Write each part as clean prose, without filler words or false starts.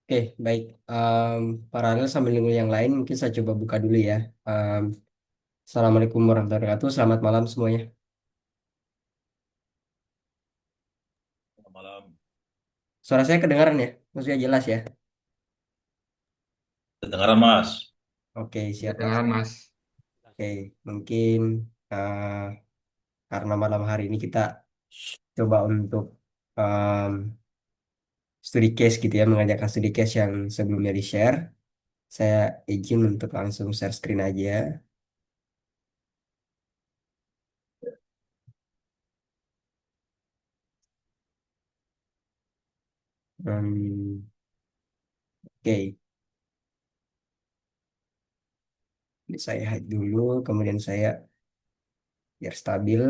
Oke, baik. Paralel sambil nunggu yang lain, mungkin saya coba buka dulu ya. Em, Assalamualaikum warahmatullahi wabarakatuh. Selamat malam semuanya. Selamat malam. Suara saya kedengaran ya? Maksudnya jelas ya? Kedengaran Mas. Oke, siap Mas. Kedengaran Mas. Oke, mungkin karena malam hari ini kita coba untuk em, studi case gitu ya, mengerjakan studi case yang sebelumnya di-share. Saya izin untuk langsung share screen aja. Oke, ini saya hide dulu, kemudian saya biar stabil.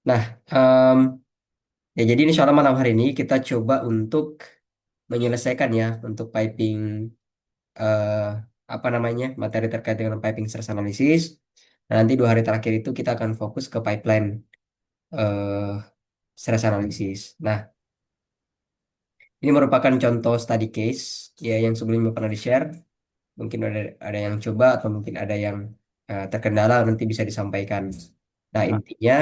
Nah, ya jadi insya Allah malam hari ini kita coba untuk menyelesaikan ya untuk piping eh, apa namanya materi terkait dengan piping stress analysis. Nah, nanti 2 hari terakhir itu kita akan fokus ke pipeline eh, stress analysis. Nah, ini merupakan contoh study case ya yang sebelumnya pernah di-share. Mungkin ada yang coba atau mungkin ada yang terkendala nanti bisa disampaikan. Nah, intinya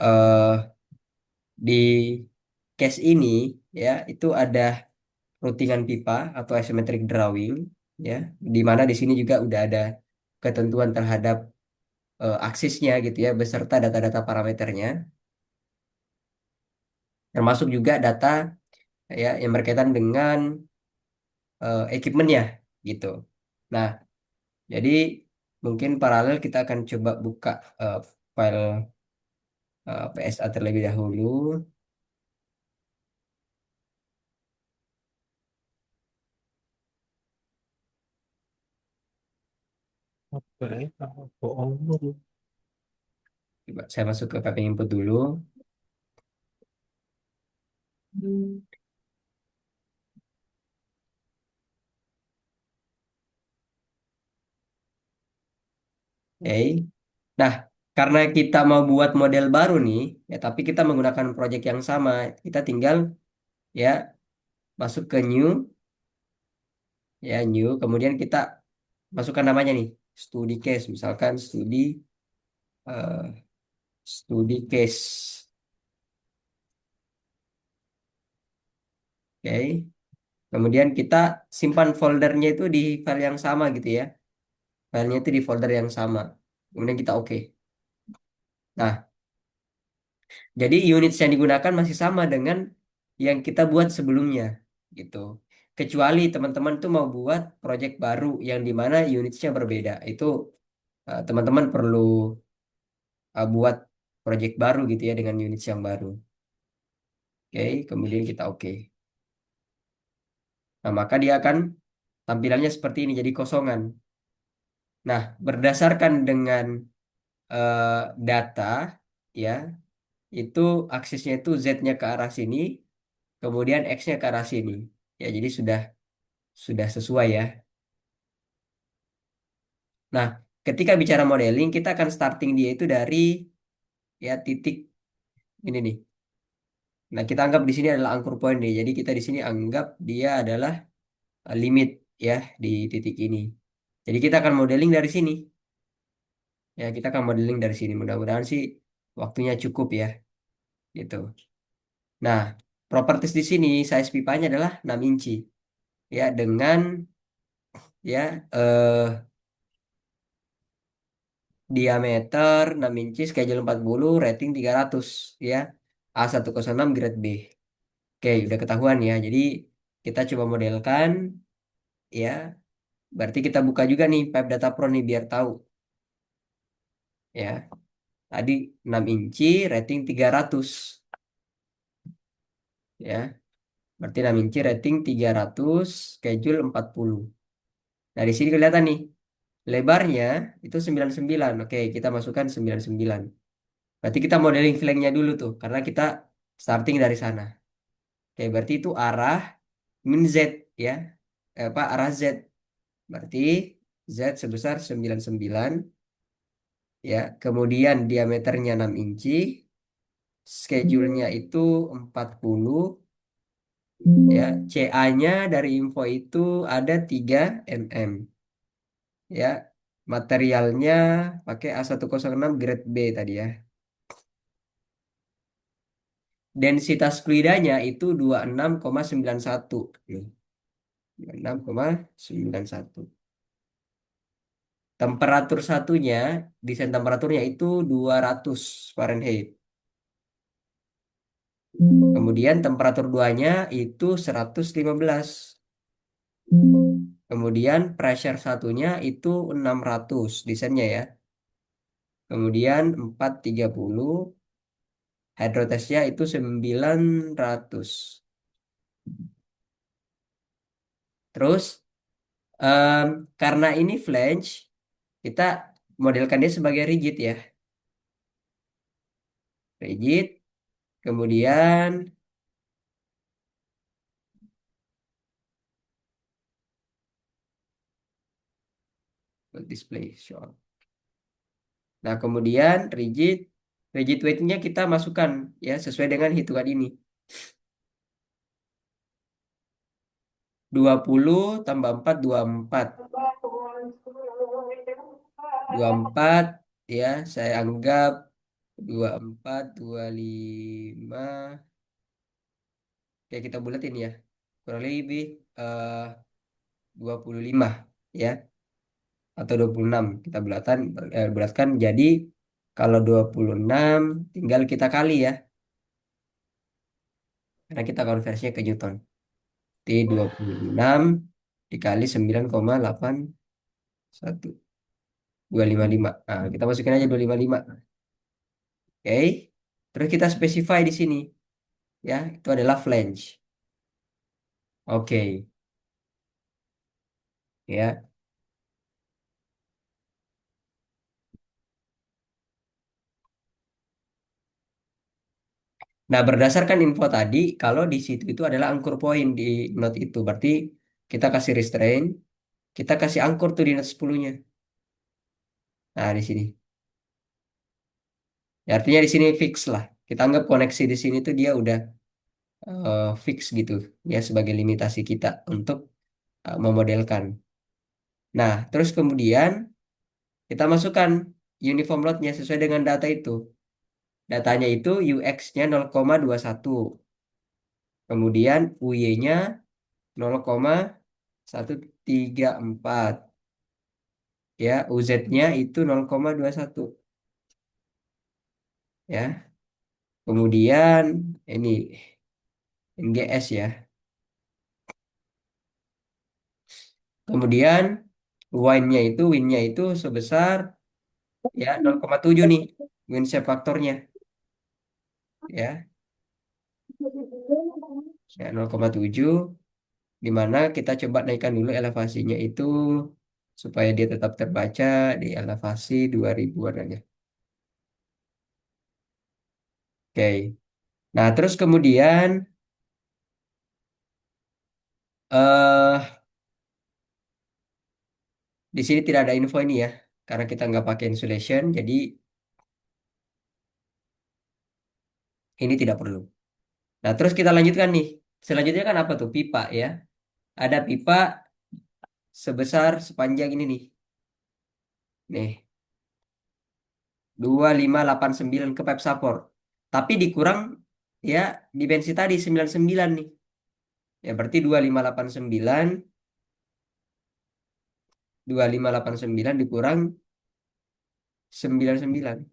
eh, di case ini ya itu ada routingan pipa atau asymmetric drawing ya di mana di sini juga udah ada ketentuan terhadap aksisnya gitu ya beserta data-data parameternya termasuk juga data ya yang berkaitan dengan equipmentnya gitu. Nah, jadi mungkin paralel kita akan coba buka file PSA terlebih dahulu. Oke, bohong. Coba saya masuk ke mapping input dulu. Oke. Nah, karena kita mau buat model baru nih, ya tapi kita menggunakan project yang sama, kita tinggal ya masuk ke new, ya new, kemudian kita masukkan namanya nih, studi case, misalkan eh, studi case, oke. Kemudian kita simpan foldernya itu di file yang sama gitu ya, filenya itu di folder yang sama. Kemudian kita oke. Nah, jadi unit yang digunakan masih sama dengan yang kita buat sebelumnya gitu. Kecuali teman-teman tuh mau buat project baru yang dimana unitnya berbeda. Itu teman-teman perlu buat project baru gitu ya dengan unit yang baru. Oke, kemudian kita oke. Nah, maka dia akan tampilannya seperti ini jadi kosongan. Nah, berdasarkan dengan eh, data ya, itu aksesnya itu Z-nya ke arah sini, kemudian X-nya ke arah sini. Ya, jadi sudah sesuai ya. Nah, ketika bicara modeling, kita akan starting dia itu dari ya titik ini nih. Nah, kita anggap di sini adalah anchor point nih. Jadi kita di sini anggap dia adalah limit ya di titik ini. Jadi kita akan modeling dari sini. Ya, kita akan modeling dari sini. Mudah-mudahan sih waktunya cukup ya, gitu. Nah, properties di sini size pipanya adalah 6 inci ya dengan ya diameter 6 inci schedule 40 rating 300 ya. A106 grade B. Oke, udah ketahuan ya. Jadi kita coba modelkan ya. Berarti kita buka juga nih Pipe Data Pro nih biar tahu ya. Tadi 6 inci rating 300 ya. Berarti 6 inci rating 300 schedule 40. Nah, di sini kelihatan nih lebarnya itu 99. Oke, kita masukkan 99. Berarti kita modeling flanknya dulu tuh karena kita starting dari sana. Oke, berarti itu arah min Z ya. Apa arah Z. Berarti Z sebesar 99 ya. Kemudian diameternya 6 inci, schedule-nya itu 40 Ya, CA-nya dari info itu ada 3 mm. Ya, materialnya pakai A106 grade B tadi ya. Densitas fluidanya itu 26,91. 26,91. Temperatur satunya, desain temperaturnya itu 200 Fahrenheit. Kemudian temperatur duanya itu 115. Kemudian pressure satunya itu 600 desainnya ya. Kemudian 430, hydrotestnya itu 900. Terus karena ini flange, kita modelkan dia sebagai rigid ya. Rigid, kemudian display shot. Nah, kemudian rigid, rigid weight-nya kita masukkan ya sesuai dengan hitungan ini. 20 tambah 4 24. 24 ya, saya anggap 24 25. Oke, kita bulatin ya. Kurang lebih eh 25 ya atau 26 kita bulatkan jadi kalau 26 tinggal kita kali ya karena kita konversinya ke Newton. T 26 dikali 9,81 255. Nah, kita masukin aja 255. Oke. Terus kita specify di sini ya, itu adalah flange. Oke, ya. Nah, berdasarkan info tadi, kalau di situ itu adalah angkur poin di note itu, berarti kita kasih restrain, kita kasih angkur tuh di note 10-nya. Nah, di sini. Ya, artinya di sini fix lah. Kita anggap koneksi di sini tuh dia udah fix gitu ya sebagai limitasi kita untuk memodelkan. Nah, terus kemudian kita masukkan uniform load-nya sesuai dengan data itu. Datanya itu UX-nya 0,21. Kemudian UY-nya 0,134. Ya, UZ-nya itu 0,21. Ya, kemudian ini NGS ya. Kemudian win-nya itu sebesar ya 0,7 nih. Win shape faktornya ya. Ya 0,7 di mana kita coba naikkan dulu elevasinya itu supaya dia tetap terbaca di elevasi 2000-an aja. Oke. Nah, terus kemudian eh di sini tidak ada info ini ya karena kita nggak pakai insulation jadi ini tidak perlu. Nah, terus kita lanjutkan nih. Selanjutnya kan apa tuh? Pipa ya. Ada pipa sebesar sepanjang ini nih. Nih, 2589 ke pipe support. Tapi dikurang ya dimensi tadi 99 nih. Ya berarti 2589 dikurang 99.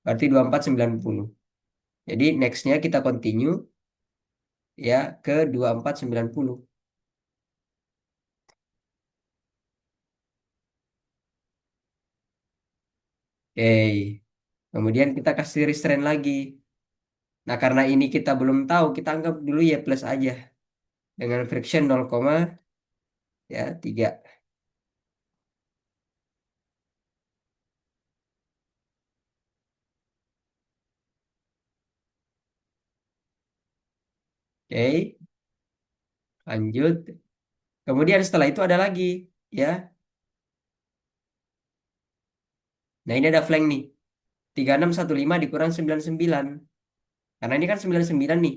Berarti 2490. Jadi nextnya kita continue ya ke 2490. Oke. Kemudian kita kasih restrain lagi. Nah, karena ini kita belum tahu, kita anggap dulu ya plus aja dengan friction 0,3. Oke, lanjut. Kemudian setelah itu ada lagi ya. Nah, ini ada flank nih. 3615 dikurang 99. Karena ini kan 99 nih.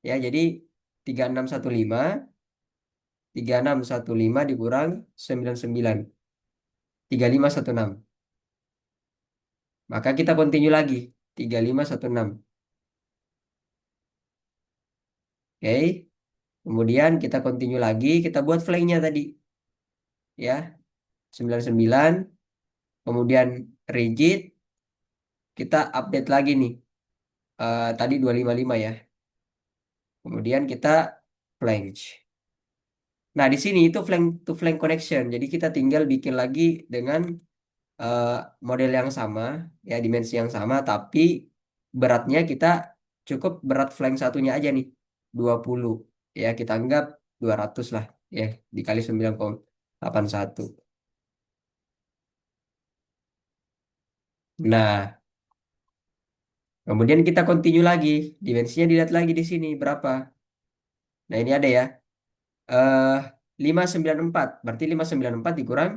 Ya, jadi 3615, 3615 dikurang 99, 3516. Maka kita continue lagi, 3516. Oke, kemudian kita continue lagi, kita buat flanknya tadi, ya, 99, kemudian rigid, kita update lagi nih, tadi 255 ya, kemudian kita flange. Nah, di sini itu flank to flank connection, jadi kita tinggal bikin lagi dengan eh, model yang sama, ya dimensi yang sama, tapi beratnya kita cukup berat flank satunya aja nih, 20. Ya, kita anggap 200 lah, ya, dikali 9,81. Nah, kemudian kita continue lagi, dimensinya dilihat lagi di sini berapa. Nah, ini ada ya, eh 594, berarti 594 dikurang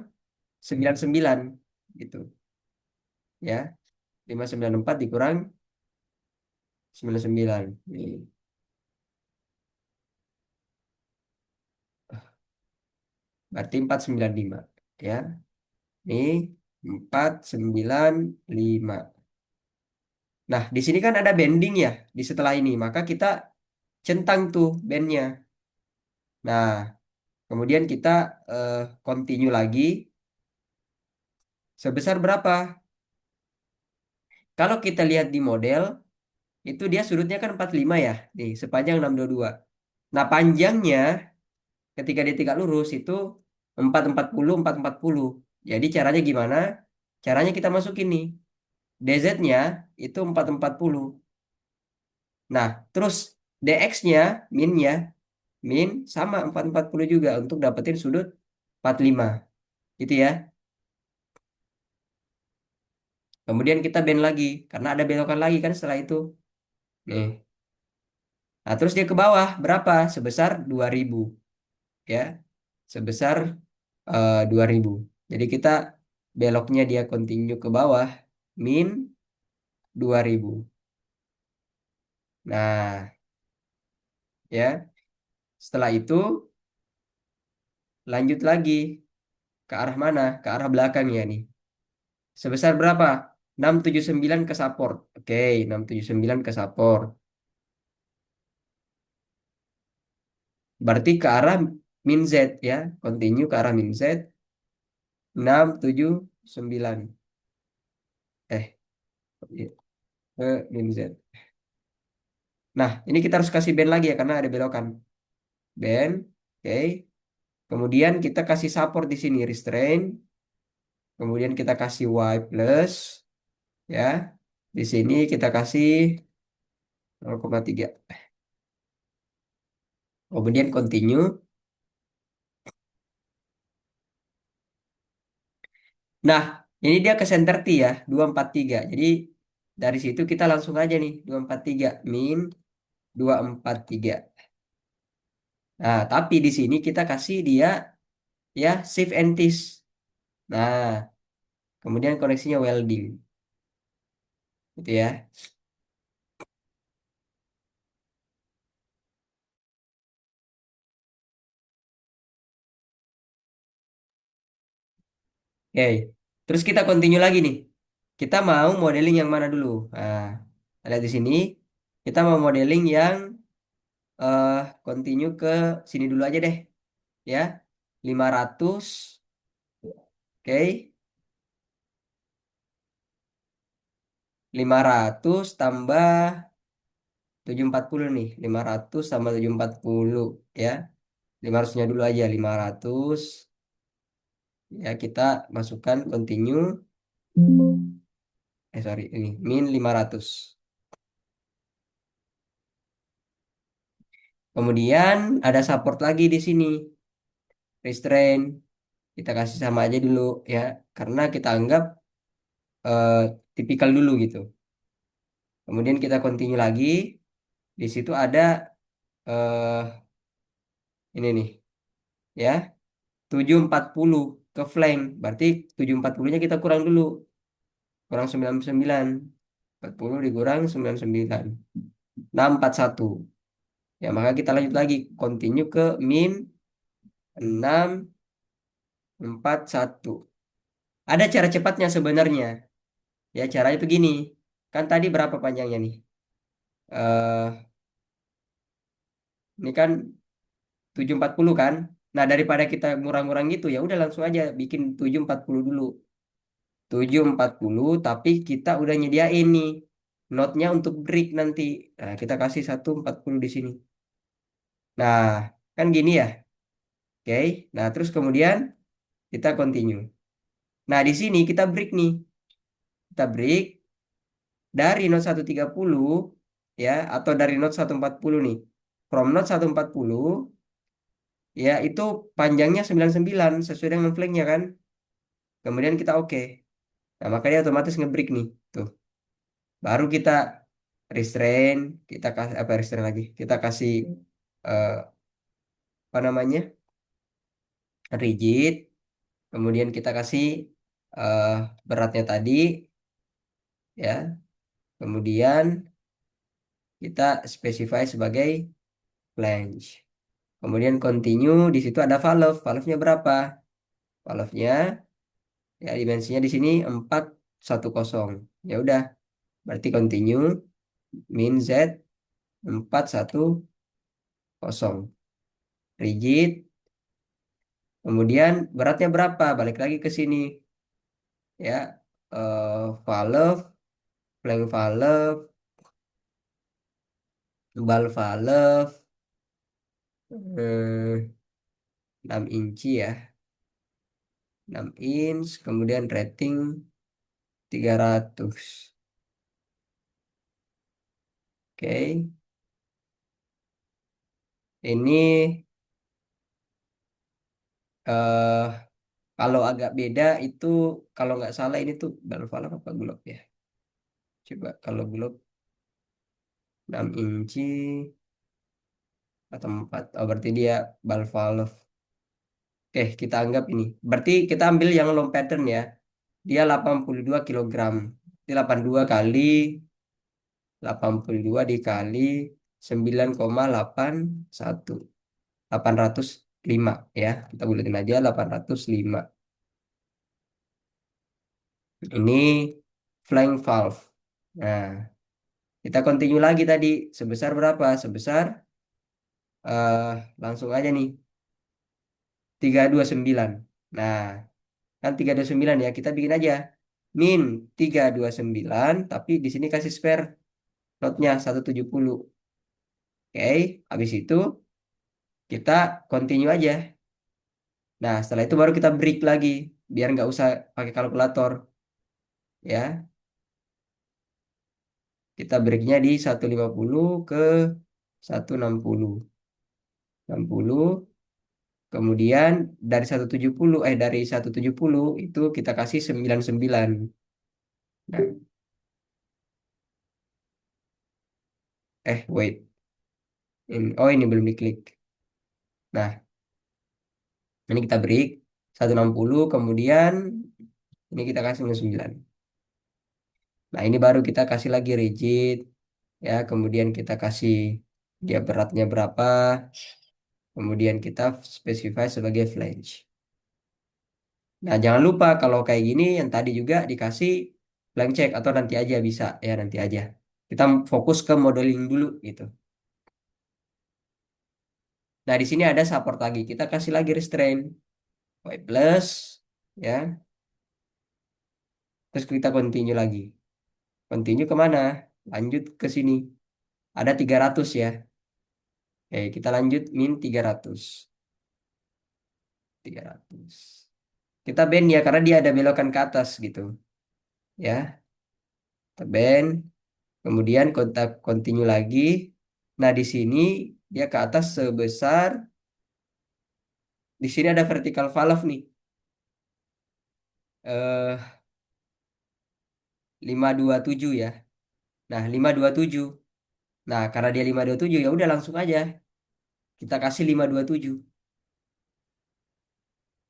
99, gitu, ya. 594 dikurang 99. Nih. Berarti 495, ya. Ini 495. Nah, di sini kan ada bending ya di setelah ini. Maka kita centang tuh bandnya. Nah, kemudian kita continue lagi sebesar berapa? Kalau kita lihat di model, itu dia sudutnya kan 45 ya. Nih, sepanjang 622. Nah, panjangnya ketika dia tegak lurus itu 440, 440. Jadi caranya gimana? Caranya kita masukin nih. DZ-nya itu 440. Nah, terus DX-nya, min-nya, min sama 440 juga untuk dapetin sudut 45. Gitu ya. Kemudian kita bend lagi, karena ada belokan lagi kan setelah itu. Nih. Nah, terus dia ke bawah, berapa? Sebesar 2000. Ya, sebesar 2000. Jadi kita beloknya dia continue ke bawah, min 2000. Nah, ya. Setelah itu lanjut lagi ke arah mana? Ke arah belakang ya nih. Sebesar berapa? 679 ke support. Oke, 679 ke support. Berarti ke arah min Z ya. Continue ke arah min Z. 679. Eh, iya, ke min Z. Nah, ini kita harus kasih band lagi ya karena ada belokan. Band. Oke. Kemudian kita kasih support di sini restrain. Kemudian kita kasih Y plus ya. Di sini kita kasih 0,3. Kemudian continue. Nah, ini dia ke center T ya, 243. Jadi dari situ kita langsung aja nih, 243 min 243. Nah, tapi di sini kita kasih dia ya shift and tease. Nah, kemudian koneksinya welding. Gitu ya. Oke. Terus kita continue lagi nih. Kita mau modeling yang mana dulu? Nah, lihat di sini. Kita mau modeling yang eh continue ke sini dulu aja deh. Ya. 500. Oke. 500 tambah 740 nih. 500 tambah 740 ya. 500-nya dulu aja 500. Ya, kita masukkan continue. Sorry, ini min 500. Kemudian ada support lagi di sini. Restrain. Kita kasih sama aja dulu ya. Karena kita anggap eh, tipikal dulu gitu. Kemudian kita continue lagi. Di situ ada eh, ini nih ya. 740 ke flank. Berarti 740-nya kita kurang dulu. Kurang 99. 40 dikurang 99. 641. Ya, maka kita lanjut lagi, continue ke min 641. Ada cara cepatnya sebenarnya. Ya, caranya begini. Kan tadi berapa panjangnya nih? Ini kan 740 kan? Nah, daripada kita ngurang-ngurang gitu, ya udah langsung aja bikin 740 dulu. 740, tapi kita udah nyediain nih notnya untuk break nanti. Nah, kita kasih 140 di sini. Nah, kan gini ya. Oke. Nah, terus kemudian kita continue. Nah, di sini kita break nih. Kita break dari note 130 ya, atau dari note 140 nih. From note 140 ya, itu panjangnya 99 sesuai dengan flanknya kan. Kemudian kita oke. Nah, makanya otomatis ngebreak nih. Tuh. Baru kita restrain, kita kasih apa restrain lagi? Kita kasih eh, apa namanya? Rigid. Kemudian kita kasih eh, beratnya tadi ya. Kemudian kita specify sebagai flange. Kemudian continue, di situ ada valve. Valve-nya berapa? Valve-nya ya dimensinya di sini 410. Ya udah, berarti continue min Z 410 rigid. Kemudian beratnya berapa? Balik lagi ke sini ya. Valve, flank valve, bal valve, eh, 6 inci ya. 6 inch, kemudian rating 300. Oke. Ini eh kalau agak beda itu, kalau nggak salah ini tuh bal valve apa globe ya? Coba kalau globe 6 inci atau 4. Oh, berarti dia bal valve. Oke, kita anggap ini. Berarti kita ambil yang long pattern ya. Dia 82 kilogram. Jadi 82 kali 82 dikali 9,81. 805 ya. Kita bulatin aja 805. Ini flank valve. Nah, kita continue lagi tadi. Sebesar berapa? Sebesar langsung aja nih 329. Nah, kan 329 ya. Kita bikin aja min 329, tapi di sini kasih spare notnya 170. Oke, habis itu kita continue aja. Nah, setelah itu baru kita break lagi biar nggak usah pakai kalkulator ya. Kita breaknya di 150 ke 160. 60, kemudian dari 170 dari 170 itu kita kasih 99. Nah, wait. Oh, ini belum diklik. Nah, ini kita break 160, kemudian ini kita kasih 99. Nah, ini baru kita kasih lagi rigid ya, kemudian kita kasih dia beratnya berapa, kemudian kita specify sebagai flange. Nah, jangan lupa kalau kayak gini yang tadi juga dikasih blank check atau nanti aja bisa ya, nanti aja. Kita fokus ke modeling dulu gitu. Nah, di sini ada support lagi. Kita kasih lagi restraint Y plus ya. Terus kita continue lagi. Continue kemana? Lanjut ke sini. Ada 300 ya. Oke, kita lanjut min 300. 300. Kita band ya karena dia ada belokan ke atas gitu. Ya, kita band. Kemudian kontak continue lagi. Nah, di sini dia ke atas sebesar, di sini ada vertical valve nih. 527 ya. Nah, 527. Nah, karena dia 527 ya udah langsung aja kita kasih 527.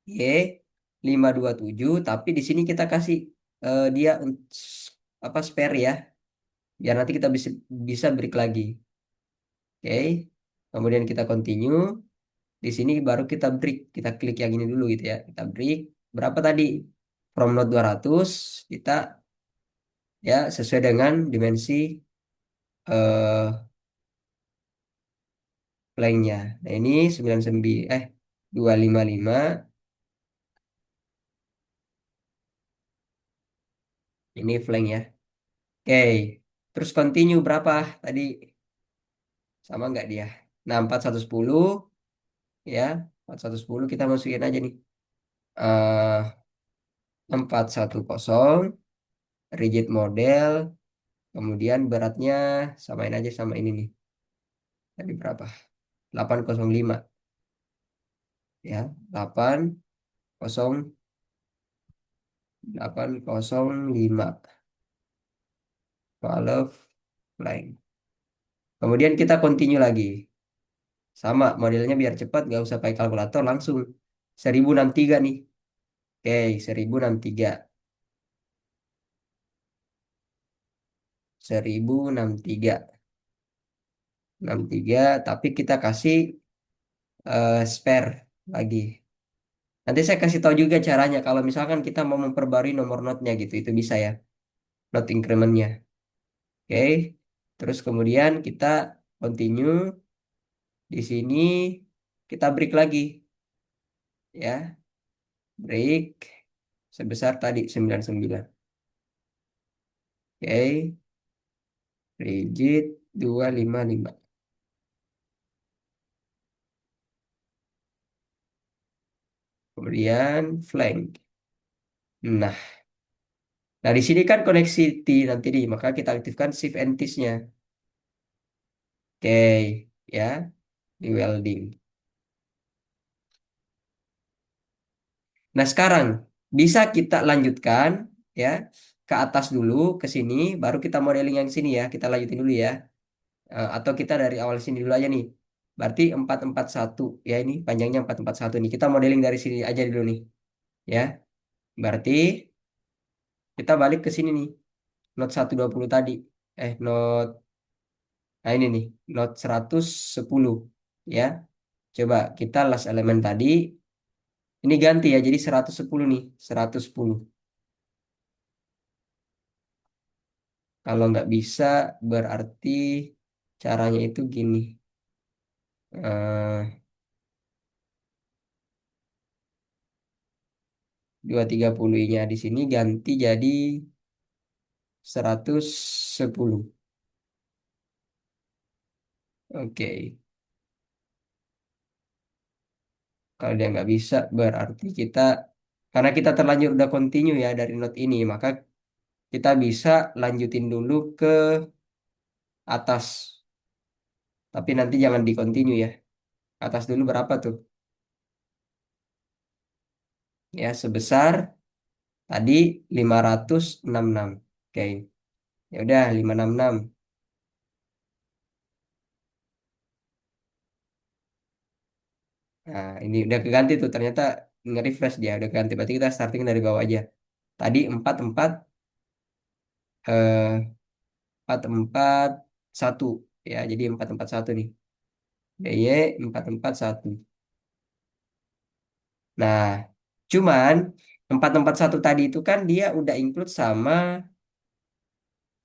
Y 527, tapi di sini kita kasih dia apa spare ya. Biar nanti kita bisa bisa break lagi. Oke. kemudian kita continue. Di sini baru kita break, kita klik yang ini dulu gitu ya. Kita break. Berapa tadi? From node 200 kita ya sesuai dengan dimensi eh flanknya. Nah, ini 99 255 ini flank ya. Oke. Terus continue berapa tadi? Sama nggak dia? Nah, 4110 ya. 4110 kita masukin aja nih. 410 rigid model, kemudian beratnya samain aja sama ini nih. Tadi berapa? 805 ya. 80805 valve line. Kemudian kita continue lagi. Sama modelnya biar cepat, nggak usah pakai kalkulator langsung. 1063 nih. Oke, 1063. 1063. 63, tapi kita kasih spare lagi. Nanti saya kasih tahu juga caranya kalau misalkan kita mau memperbarui nomor notnya gitu, itu bisa ya, not incrementnya. Oke, terus kemudian kita continue di sini kita break lagi ya, break sebesar tadi 99. Oke, rigid 255. Kemudian flank. Nah, nah di sini kan koneksi T nanti nih, maka kita aktifkan shift and nya. Oke, ya, di welding. Nah, sekarang bisa kita lanjutkan ya ke atas dulu ke sini, baru kita modeling yang sini ya. Kita lanjutin dulu ya. Atau kita dari awal sini dulu aja nih. Berarti 441 ya, ini panjangnya 441 nih. Kita modeling dari sini aja dulu nih ya. Berarti kita balik ke sini nih. Note 120 tadi. Note nah ini nih, note 110 ya. Coba kita last elemen tadi ini ganti ya, jadi 110 nih, 110. Kalau nggak bisa, berarti caranya itu gini. 230-nya di sini ganti jadi 110. Oke. Kalau dia nggak bisa, berarti kita, karena kita terlanjur udah continue ya dari note ini, maka kita bisa lanjutin dulu ke atas. Tapi nanti jangan di continue ya. Atas dulu berapa tuh? Ya, sebesar tadi 566. Oke. Ya udah 566. Nah, ini udah keganti tuh. Ternyata nge-refresh dia udah keganti. Berarti kita starting dari bawah aja. Tadi 44 eh 441 ya. Jadi 441 nih. DY 441. Nah, cuman 441 tadi itu kan dia udah include sama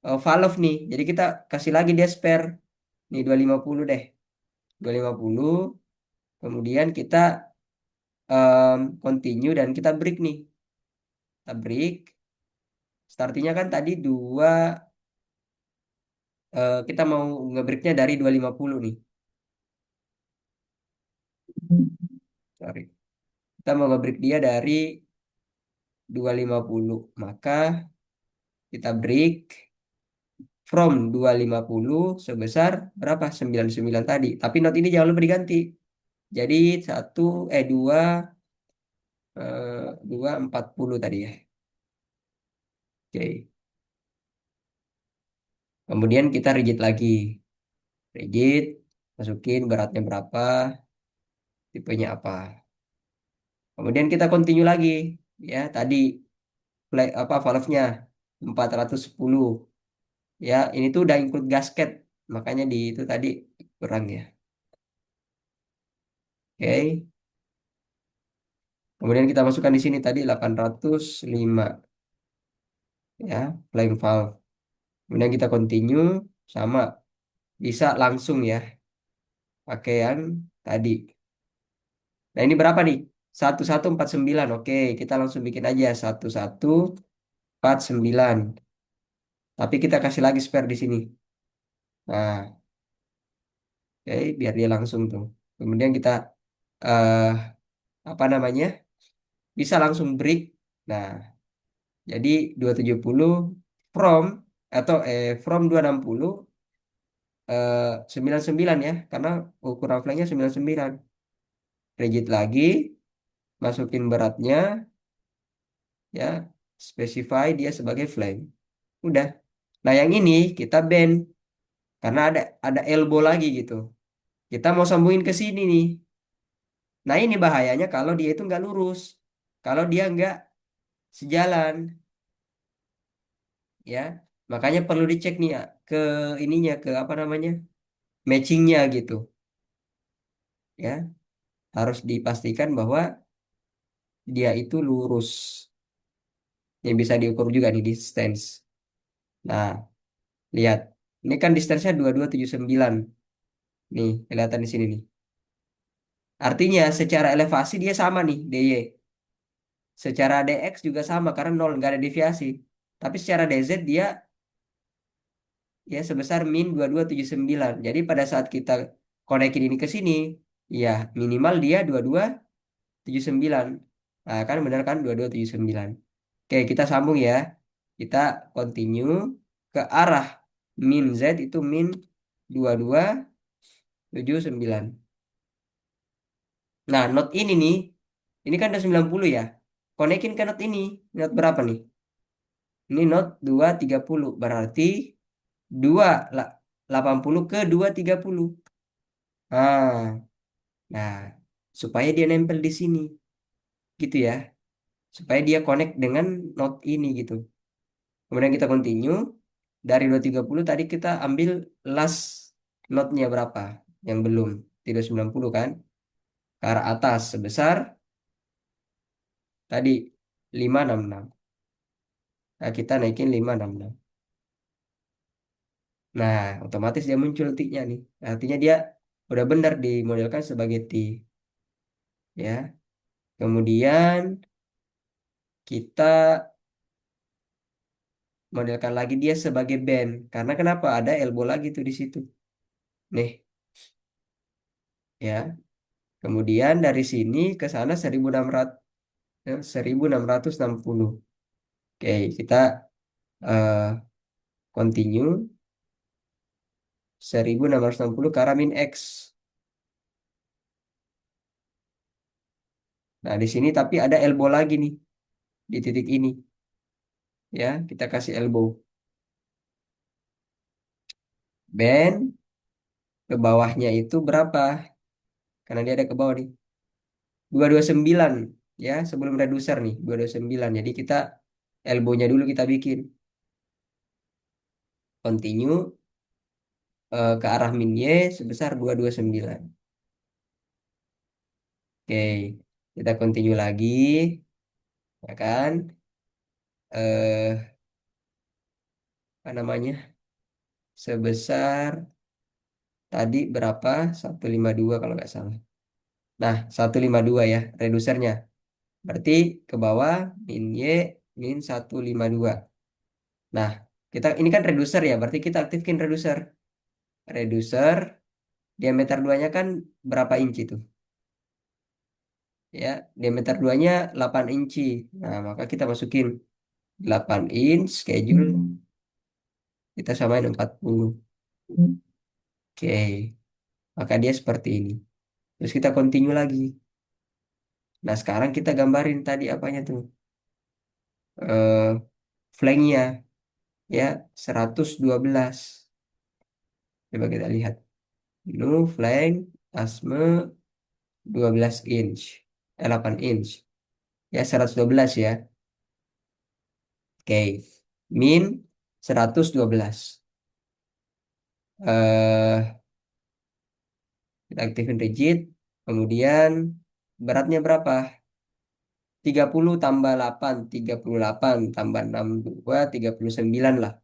valve nih. Jadi kita kasih lagi dia spare. Nih 250 deh. 250. Kemudian kita continue dan kita break nih. Kita break. Startingnya kan tadi kita mau ngebreaknya dari 250 nih. Sorry. Kita mau ngebreak dia dari 250. Maka kita break from 250 sebesar berapa? 99 tadi. Tapi not ini jangan lupa diganti. Jadi 240 tadi ya. Oke. Kemudian kita rigid lagi. Rigid, masukin beratnya berapa, tipenya apa. Kemudian kita continue lagi. Ya, tadi valve-nya 410. Ya, ini tuh udah include gasket. Makanya di itu tadi kurang ya. Oke. Kemudian kita masukkan di sini tadi 805 ya, flying valve. Kemudian kita continue sama bisa langsung ya pakai yang tadi. Nah, ini berapa nih? 1149. Oke, kita langsung bikin aja 1149. Tapi kita kasih lagi spare di sini. Nah, oke, biar dia langsung tuh. Kemudian kita eh apa namanya? Bisa langsung break. Nah, jadi 270 from from 260 eh 99 ya, karena ukuran flanknya 99. Rigid lagi, masukin beratnya ya, specify dia sebagai flank. Udah. Nah, yang ini kita bend karena ada elbow lagi gitu. Kita mau sambungin ke sini nih. Nah, ini bahayanya kalau dia itu nggak lurus. Kalau dia nggak sejalan, ya. Makanya perlu dicek nih ya ke ininya, ke apa namanya, matchingnya gitu, ya. Harus dipastikan bahwa dia itu lurus. Yang bisa diukur juga nih distance. Nah, lihat. Ini kan distance-nya 2279. Nih, kelihatan di sini nih. Artinya secara elevasi dia sama nih, DY. Secara DX juga sama karena nol, nggak ada deviasi. Tapi secara DZ dia ya sebesar min 2279. Jadi pada saat kita konekin ini ke sini, ya minimal dia 2279. Nah, kan benar kan 2279. Oke, kita sambung ya. Kita continue ke arah min Z itu min 2279. Nah, note ini kan udah 90 ya. Konekin ke note ini. Note berapa nih? Ini note 230. Berarti 280 ke 230. Ah, nah, supaya dia nempel di sini. Gitu ya. Supaya dia connect dengan note ini gitu. Kemudian kita continue. Dari 230 tadi kita ambil last note-nya berapa? Yang belum. Tidak 90 kan? Ke arah atas sebesar tadi 566. Nah, kita naikin 566. Nah, otomatis dia muncul T-nya nih. Artinya dia udah benar dimodelkan sebagai T. Ya. Kemudian kita modelkan lagi dia sebagai band. Karena kenapa? Ada elbow lagi tuh di situ. Nih, ya. Kemudian dari sini ke sana 1600, 1660. Oke, kita eh, continue 1660 ke arah min X. Nah, di sini tapi ada elbow lagi nih di titik ini. Ya, kita kasih elbow. Band ke bawahnya itu berapa? Karena dia ada ke bawah nih. 229 ya, sebelum reducer nih, 229. Jadi kita elbownya dulu kita bikin. Continue ke arah min Y sebesar 229. Oke, kita continue lagi, ya kan? Eh, apa namanya? Sebesar tadi berapa? 152 kalau nggak salah. Nah, 152 ya, reducernya. Berarti ke bawah min Y min 152. Nah, kita ini kan reducer ya, berarti kita aktifkan reducer. Reducer diameter duanya kan berapa inci tuh? Ya, diameter duanya 8 inci. Nah, maka kita masukin 8 inch schedule kita samain 40. Oke, maka dia seperti ini. Terus kita continue lagi. Nah, sekarang kita gambarin tadi apanya tuh? Eh, flanknya ya 112. Coba kita lihat. No flank asme 12 inch. 8 inch. Ya 112 ya. Oke. Min 112. Eh, kita aktifin rigid. Kemudian beratnya berapa? 30 tambah 8, 38 tambah 62, 39 lah.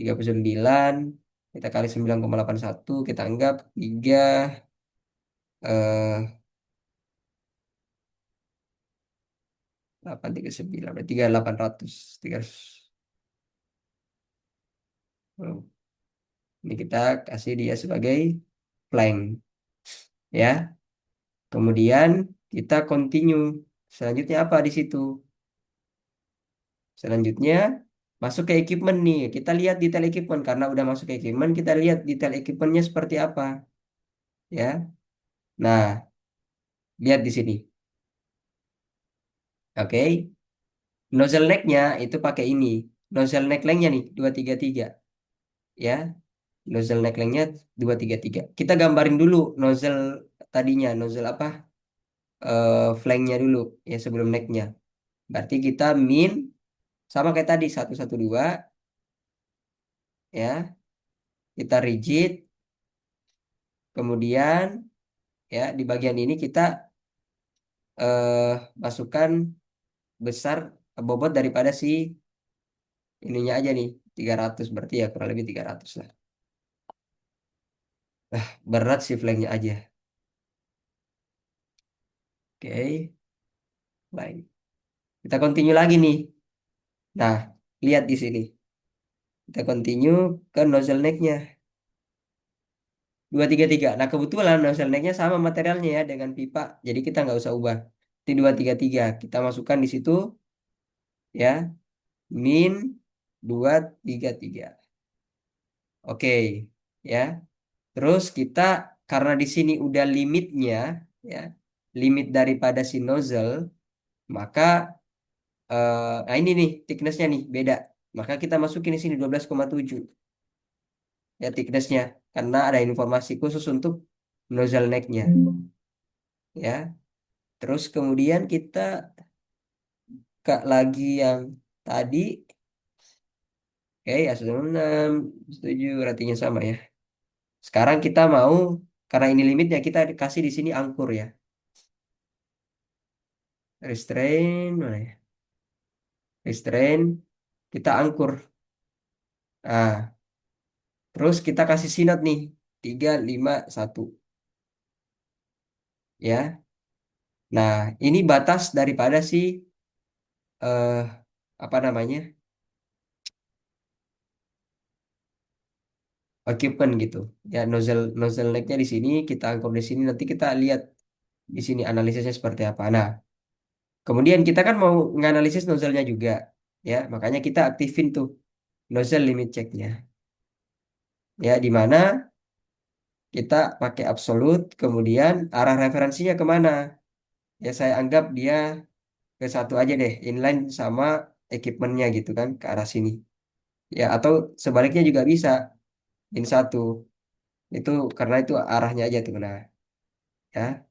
39 kita kali 9,81 kita anggap 3 eh 839 berarti 3800 300. Ini kita kasih dia sebagai flank ya. Kemudian kita continue. Selanjutnya apa di situ? Selanjutnya masuk ke equipment nih. Kita lihat detail equipment karena udah masuk ke equipment, kita lihat detail equipmentnya seperti apa ya. Nah, lihat di sini. Oke. Nozzle necknya itu pakai ini. Nozzle neck lengthnya nih 233 ya. Nozzle neck lengthnya 233. Kita gambarin dulu nozzle tadinya, nozzle apa? Flanknya dulu ya sebelum necknya. Berarti kita min sama kayak tadi 112 ya. Kita rigid. Kemudian ya di bagian ini kita masukkan besar bobot daripada si ininya aja nih 300 berarti ya kurang lebih 300 lah. Berat si flanknya aja. Oke, baik. Kita continue lagi nih. Nah, lihat di sini. Kita continue ke nozzle necknya 233. Nah, kebetulan nozzle necknya sama materialnya ya dengan pipa. Jadi kita nggak usah ubah. Di 233 kita masukkan di situ ya min 233. Oke, ya. Terus kita karena di sini udah limitnya ya, limit daripada si nozzle, maka nah ini nih thicknessnya nih beda. Maka kita masukin di sini 12,7 ya thicknessnya karena ada informasi khusus untuk nozzle necknya ya. Terus kemudian kita lagi yang tadi, oke ya sudah 6 setuju artinya sama ya. Sekarang kita mau karena ini limitnya kita kasih di sini angkur ya. Restrain mana ya? Restrain kita angkur. Nah, terus kita kasih sinot nih 351 ya. Nah, ini batas daripada si eh apa namanya? Equipment gitu. Ya, nozzle nozzle necknya di sini, kita angkur di sini nanti kita lihat di sini analisisnya seperti apa. Nah, kemudian kita kan mau nganalisis nozzle-nya juga ya. Makanya kita aktifin tuh nozzle limit check-nya. Ya, di mana kita pakai absolute, kemudian arah referensinya kemana? Ya, saya anggap dia ke satu aja deh, inline sama equipmentnya gitu kan, ke arah sini. Ya, atau sebaliknya juga bisa, in satu. Itu karena itu arahnya aja tuh. Nah, ya,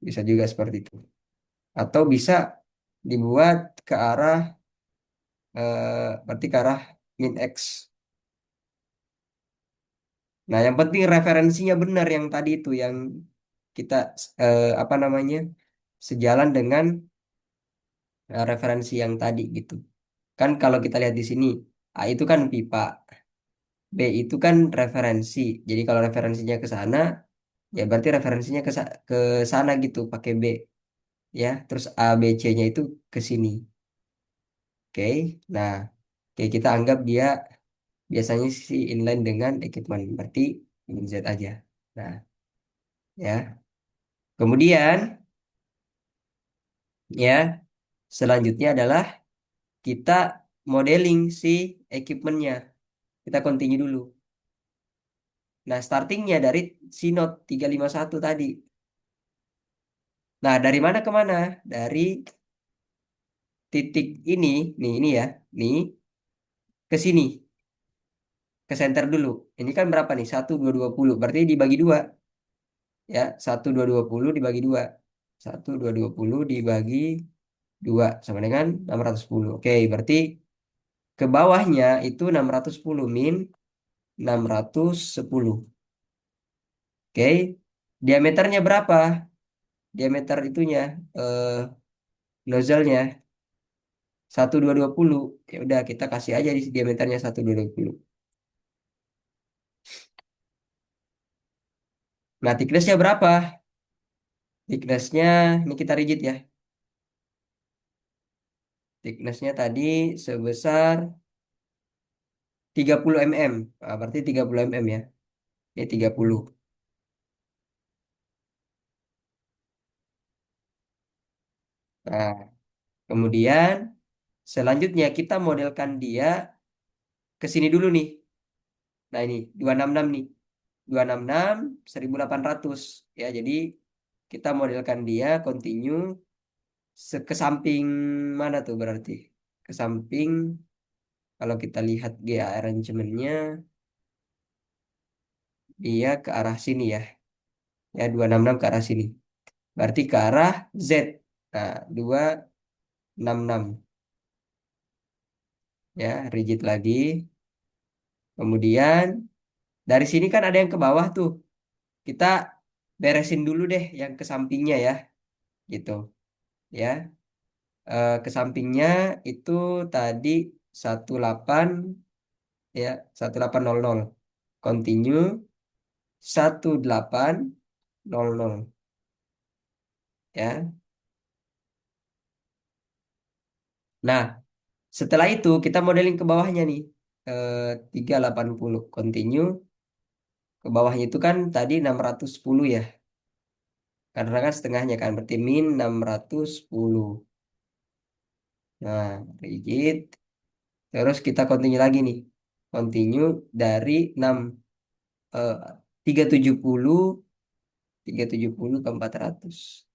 bisa juga seperti itu. Atau bisa dibuat ke arah, berarti ke arah min X. Nah, yang penting referensinya benar yang tadi itu, yang kita, apa namanya, sejalan dengan referensi yang tadi gitu. Kan kalau kita lihat di sini, A itu kan pipa, B itu kan referensi. Jadi kalau referensinya ke sana, ya berarti referensinya ke sana gitu, pakai B ya. Terus A, B, C-nya itu ke sini. Oke. Nah, oke kita anggap dia biasanya sih inline dengan equipment, berarti min Z aja. Nah, ya. Kemudian ya, selanjutnya adalah kita modeling si equipmentnya. Kita continue dulu. Nah, startingnya dari si Note 351 tadi. Nah, dari mana ke mana? Dari titik ini ya, nih ke sini, ke center dulu. Ini kan berapa nih? 1, 2, 20. Berarti dibagi dua, ya. 1, 2, 20 dibagi dua. 1, 2, 20 dibagi dua sama dengan 610. Oke, berarti ke bawahnya itu 610 min 610. Oke, diameternya berapa? diameter itunya, eh, nozzle-nya 1220. Ya udah kita kasih aja di diameternya 1220. Nah, thickness-nya berapa? Thickness-nya ini kita rigid ya. Thickness-nya tadi sebesar 30 mm. Nah, berarti 30 mm ya. Ini 30. Nah, kemudian selanjutnya kita modelkan dia ke sini dulu nih. Nah, ini 266 nih. 266 1800 ya. Jadi kita modelkan dia continue ke samping mana tuh berarti? Ke samping kalau kita lihat GA arrangement-nya dia ke arah sini ya. Ya 266 ke arah sini. Berarti ke arah Z. Nah, 266 ya, rigid lagi. Kemudian dari sini kan ada yang ke bawah tuh. Kita beresin dulu deh yang ke sampingnya ya, gitu. Ya, ke sampingnya itu tadi 18 ya, 1800. Continue 1800 ya. Nah, setelah itu kita modeling ke bawahnya nih. 380 continue ke bawahnya itu kan tadi 610 ya. Karena kan setengahnya kan berarti min 610. Nah, rigid. Terus kita continue lagi nih. Continue dari 6 eh, 370 370 ke 400.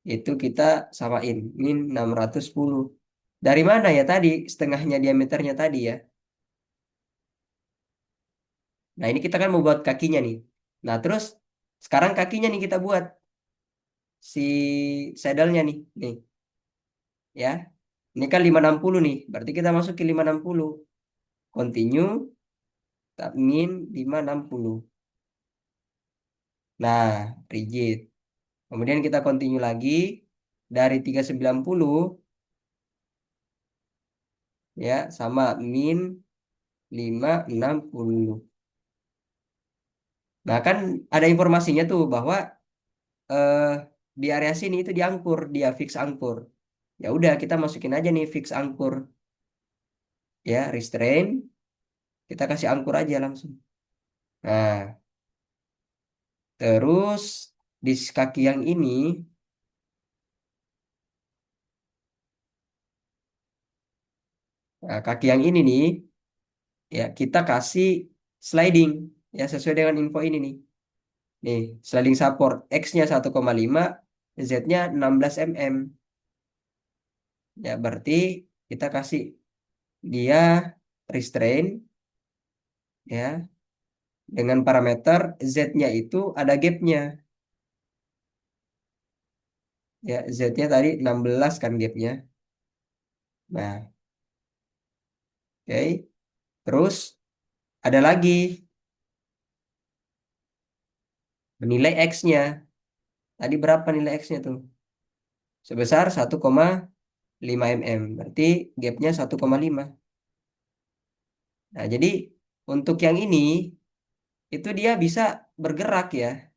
Itu kita samain min 610. Dari mana ya tadi setengahnya diameternya tadi ya. Nah, ini kita kan mau buat kakinya nih. Nah, terus sekarang kakinya nih kita buat si saddle-nya nih. Nih, ya. Ini kan 560 nih. Berarti kita masukin 560. Continue tak min 560. Nah, rigid. Kemudian kita continue lagi dari 390 ya sama min 560. Nah, kan ada informasinya tuh bahwa eh di area sini itu diangkur, dia fix angkur. Ya udah kita masukin aja nih fix angkur ya, restrain, kita kasih angkur aja langsung. Nah, terus di kaki yang ini, nah, kaki yang ini nih ya kita kasih sliding ya sesuai dengan info ini nih. Nih, sliding support X-nya 1,5, Z-nya 16 mm. Ya, berarti kita kasih dia restrain ya dengan parameter Z-nya itu ada gapnya. Ya, Z-nya tadi 16 kan gapnya. Nah, oke. Terus ada lagi nilai X-nya. Tadi berapa nilai X-nya tuh? Sebesar 1,5 mm. Berarti gapnya 1,5. Nah, jadi untuk yang ini itu dia bisa bergerak ya,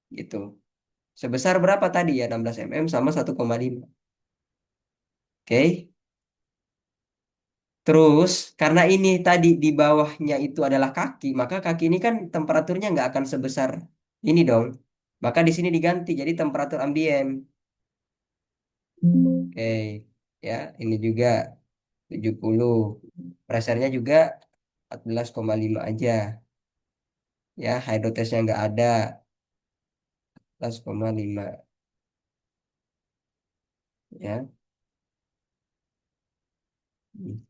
gitu. Sebesar berapa tadi ya? 16 mm sama 1,5. Oke. Terus karena ini tadi di bawahnya itu adalah kaki, maka kaki ini kan temperaturnya nggak akan sebesar ini dong. Maka di sini diganti jadi temperatur ambien. Oke. Ya, ini juga 70. Pressernya juga 14,5 aja. Ya, hydrotestnya nggak ada. 14,5 ya.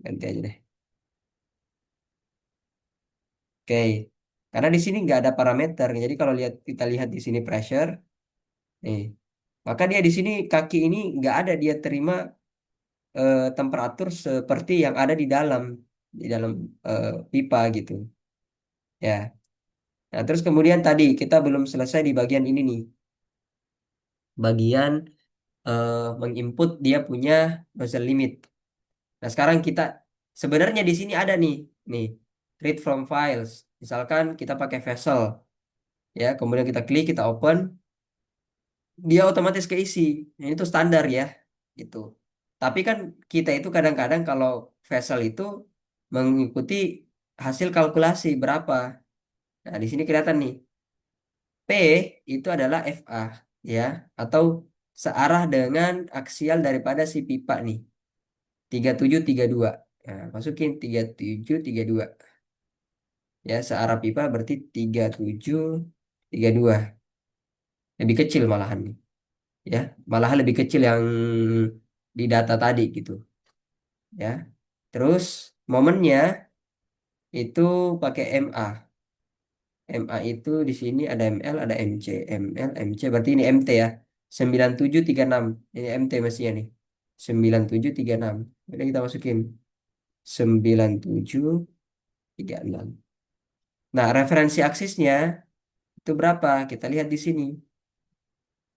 Ganti aja deh. Oke. Karena di sini nggak ada parameter. Jadi kalau kita lihat di sini pressure, nih. Maka dia di sini kaki ini nggak ada dia terima temperatur seperti yang ada di dalam pipa gitu. Ya. Nah, terus kemudian tadi kita belum selesai di bagian ini nih. bagian menginput dia punya nozzle limit. Nah, sekarang kita sebenarnya di sini ada nih, read from files. Misalkan kita pakai vessel, ya, kemudian kita klik, kita open, dia otomatis keisi. Nah, itu standar ya, itu. Tapi kan kita itu kadang-kadang kalau vessel itu mengikuti hasil kalkulasi berapa. Nah, di sini kelihatan nih, P itu adalah FA, ya, atau searah dengan aksial daripada si pipa nih, 3732. Nah, masukin 3732. Ya, searah pipa berarti 3732. Lebih kecil malahan nih. Ya, malahan lebih kecil yang di data tadi gitu. Ya, terus momennya itu pakai MA. MA itu di sini ada ML, ada MC. ML, MC berarti ini MT ya. 9736. Ini MT mestinya nih. 9736. Jadi kita masukin 9736. Nah, referensi aksisnya itu berapa? Kita lihat di sini.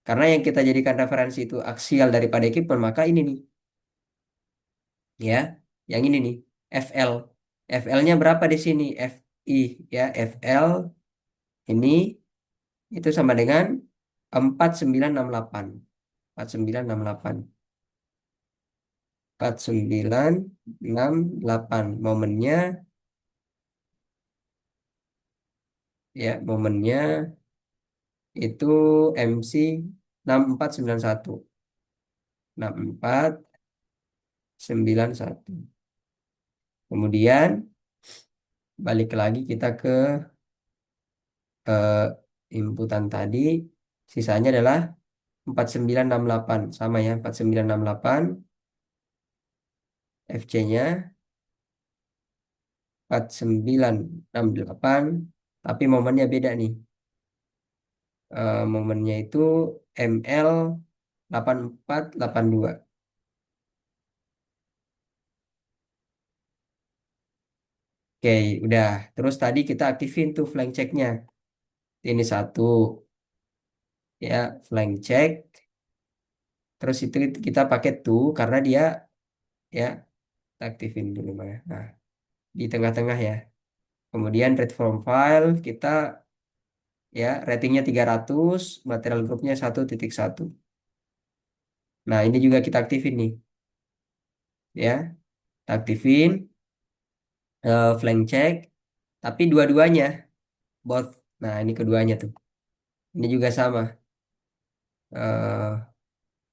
Karena yang kita jadikan referensi itu aksial daripada equipment, maka ini nih, ya, yang ini nih, FL. FL-nya berapa di sini? FI, ya, FL ini itu sama dengan 4968. 4968. 4968. Momennya itu MC 6491. 6491. Kemudian balik lagi kita ke eh, inputan tadi, sisanya adalah 4968 sama ya, 4968. FC-nya 4968, tapi momennya beda nih. Momennya itu ML 8482. Oke, udah. Terus tadi kita aktifin tuh flank check-nya. Ini satu, ya, flank check. Terus itu kita pakai tuh karena dia, ya, kita aktifin dulu mana. Nah, di tengah-tengah ya. Kemudian read from file kita, ya, ratingnya 300, material groupnya 1.1. Nah, ini juga kita aktifin nih, ya. Kita aktifin flank check, tapi dua-duanya, both. Nah, ini keduanya tuh. Ini juga sama. eh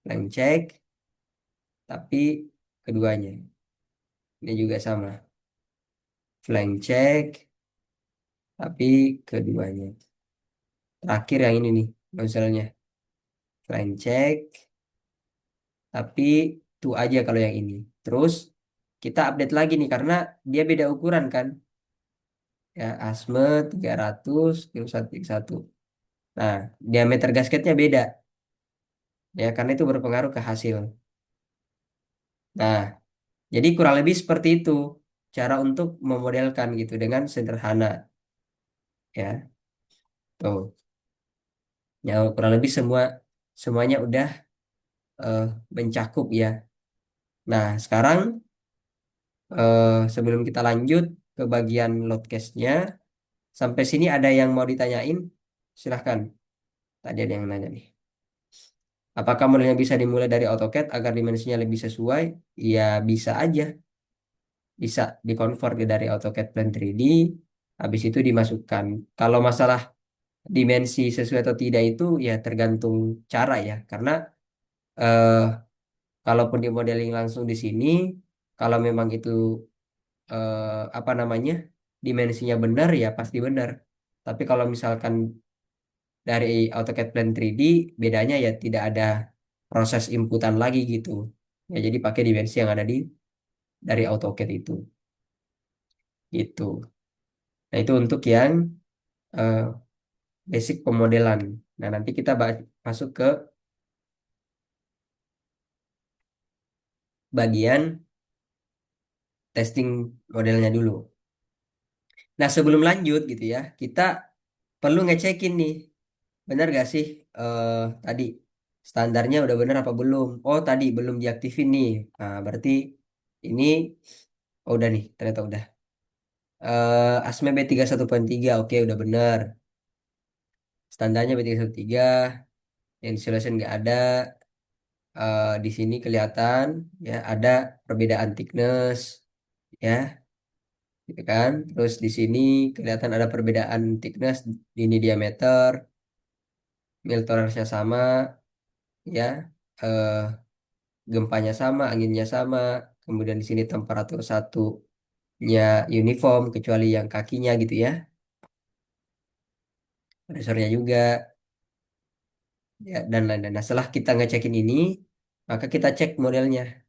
Flank check, tapi keduanya. Ini juga sama. Flank check, tapi keduanya. Terakhir yang ini nih, nozzle-nya. Flank check, tapi tuh aja kalau yang ini. Terus kita update lagi nih karena dia beda ukuran kan. Ya, ASME 300 kilo 131. Nah, diameter gasketnya beda ya karena itu berpengaruh ke hasil. Nah, jadi kurang lebih seperti itu cara untuk memodelkan gitu dengan sederhana, ya. Tuh. Ya, kurang lebih semuanya udah eh, mencakup ya. Nah, sekarang sebelum kita lanjut ke bagian load case-nya, sampai sini ada yang mau ditanyain? Silahkan. Tadi ada yang nanya nih. Apakah modelnya bisa dimulai dari AutoCAD agar dimensinya lebih sesuai? Ya, bisa aja. Bisa dikonvert dari AutoCAD Plan 3D, habis itu dimasukkan. Kalau masalah dimensi sesuai atau tidak itu ya tergantung cara ya. Karena eh, kalaupun di modeling langsung di sini, kalau memang itu apa namanya dimensinya benar ya pasti benar. Tapi kalau misalkan dari AutoCAD Plan 3D bedanya ya tidak ada proses inputan lagi gitu. Ya jadi pakai dimensi yang ada dari AutoCAD itu. Gitu. Nah, itu untuk yang eh, basic pemodelan. Nah, nanti kita masuk ke bagian testing modelnya dulu. Nah, sebelum lanjut gitu ya, kita perlu ngecekin nih, benar gak sih tadi? Standarnya udah bener apa belum? Oh, tadi belum diaktifin nih. Nah, berarti ini oh, udah nih, ternyata udah. ASME B31.3, oke udah bener. Standarnya B313, insulation nggak ada. Di sini kelihatan ya ada perbedaan thickness ya, gitu kan. Terus di sini kelihatan ada perbedaan thickness, ini diameter, mil toleransinya sama ya. Eh, Gempanya sama, anginnya sama. Kemudian di sini temperatur satunya uniform kecuali yang kakinya gitu ya. Presornya juga ya, dan lain-lain. Nah, setelah kita ngecekin ini, maka kita cek modelnya.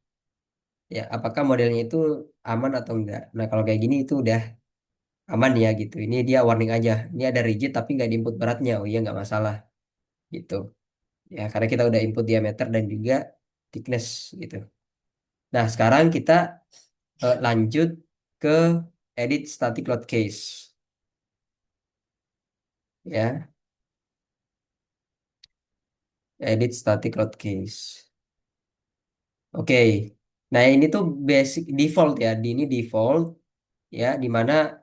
Ya, apakah modelnya itu aman atau enggak. Nah, kalau kayak gini itu udah aman ya gitu. Ini dia warning aja. Ini ada rigid tapi nggak diinput beratnya. Oh iya nggak masalah gitu. Ya, karena kita udah input diameter dan juga thickness gitu. Nah, sekarang kita lanjut ke edit static load case. Ya, edit static load case. Oke. Nah, ini tuh basic default ya. Di ini default ya, dimana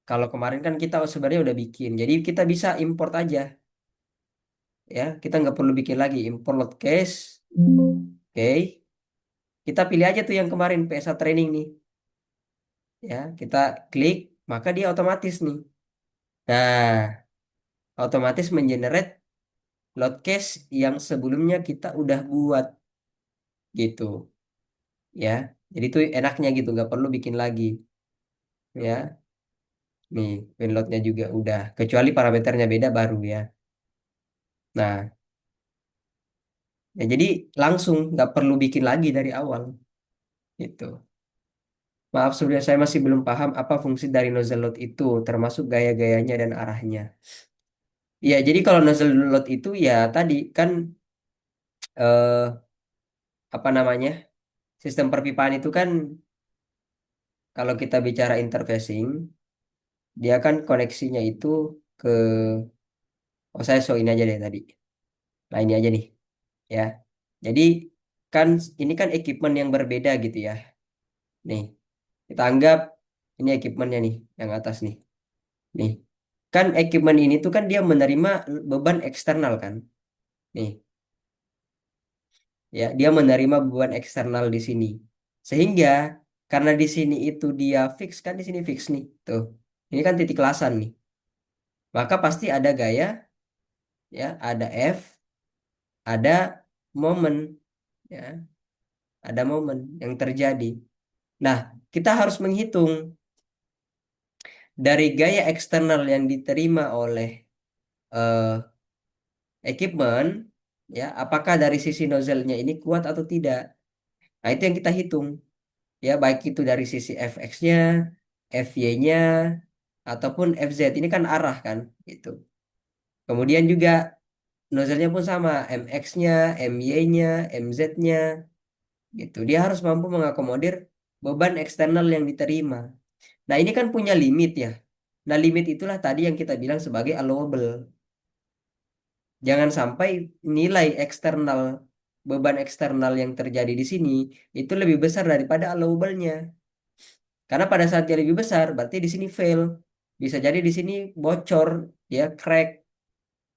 kalau kemarin kan kita sebenarnya udah bikin. Jadi kita bisa import aja ya. Kita nggak perlu bikin lagi import load case. Oke. Kita pilih aja tuh yang kemarin PSA training nih. Ya, kita klik, maka dia otomatis nih. Nah, otomatis mengenerate load case yang sebelumnya kita udah buat gitu ya. Jadi itu enaknya gitu, nggak perlu bikin lagi ya. Nih, payloadnya juga udah. Kecuali parameternya beda baru ya. Nah, ya jadi langsung nggak perlu bikin lagi dari awal gitu. Maaf sebenarnya saya masih belum paham apa fungsi dari nozzle load itu, termasuk gaya-gayanya dan arahnya. Ya, jadi kalau nozzle load itu ya tadi kan apa namanya? Sistem perpipaan itu kan kalau kita bicara interfacing, dia kan koneksinya itu ke oh saya show ini aja deh tadi. Nah, ini aja nih ya. Jadi kan ini kan equipment yang berbeda gitu ya. Nih, kita anggap ini equipmentnya nih, yang atas nih. Nih, kan equipment ini tuh kan dia menerima beban eksternal kan. Nih, ya, dia menerima beban eksternal di sini. Sehingga karena di sini itu dia fix kan di sini fix nih. Tuh. Ini kan titik kelasan nih. Maka pasti ada gaya ya, ada F, ada momen ya, ada momen yang terjadi. Nah, kita harus menghitung dari gaya eksternal yang diterima oleh eh, equipment ya, apakah dari sisi nozzle-nya ini kuat atau tidak. Nah, itu yang kita hitung ya, baik itu dari sisi Fx-nya, Fy-nya ataupun Fz. Ini kan arah kan itu. Kemudian juga nozzle-nya pun sama, Mx-nya, My-nya, Mz-nya gitu. Dia harus mampu mengakomodir beban eksternal yang diterima. Nah, ini kan punya limit ya. Nah, limit itulah tadi yang kita bilang sebagai allowable. Jangan sampai nilai eksternal, beban eksternal yang terjadi di sini itu lebih besar daripada allowable-nya. Karena pada saat dia lebih besar, berarti di sini fail. Bisa jadi di sini bocor, ya crack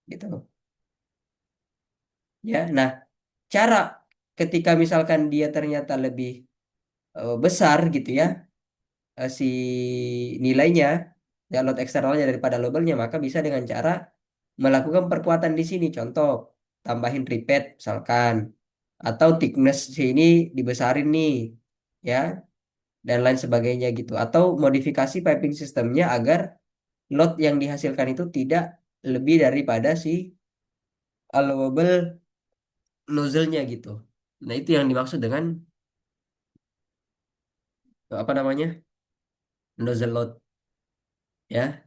gitu. Ya, nah cara ketika misalkan dia ternyata lebih besar gitu ya, si nilainya, ya load eksternalnya daripada allowable-nya, maka bisa dengan cara melakukan perkuatan di sini. Contoh, tambahin ripet misalkan, atau thickness sini dibesarin nih, ya, dan lain sebagainya gitu. Atau modifikasi piping sistemnya agar load yang dihasilkan itu tidak lebih daripada si allowable nozzle-nya gitu. Nah, itu yang dimaksud dengan apa namanya? Nozzle load ya.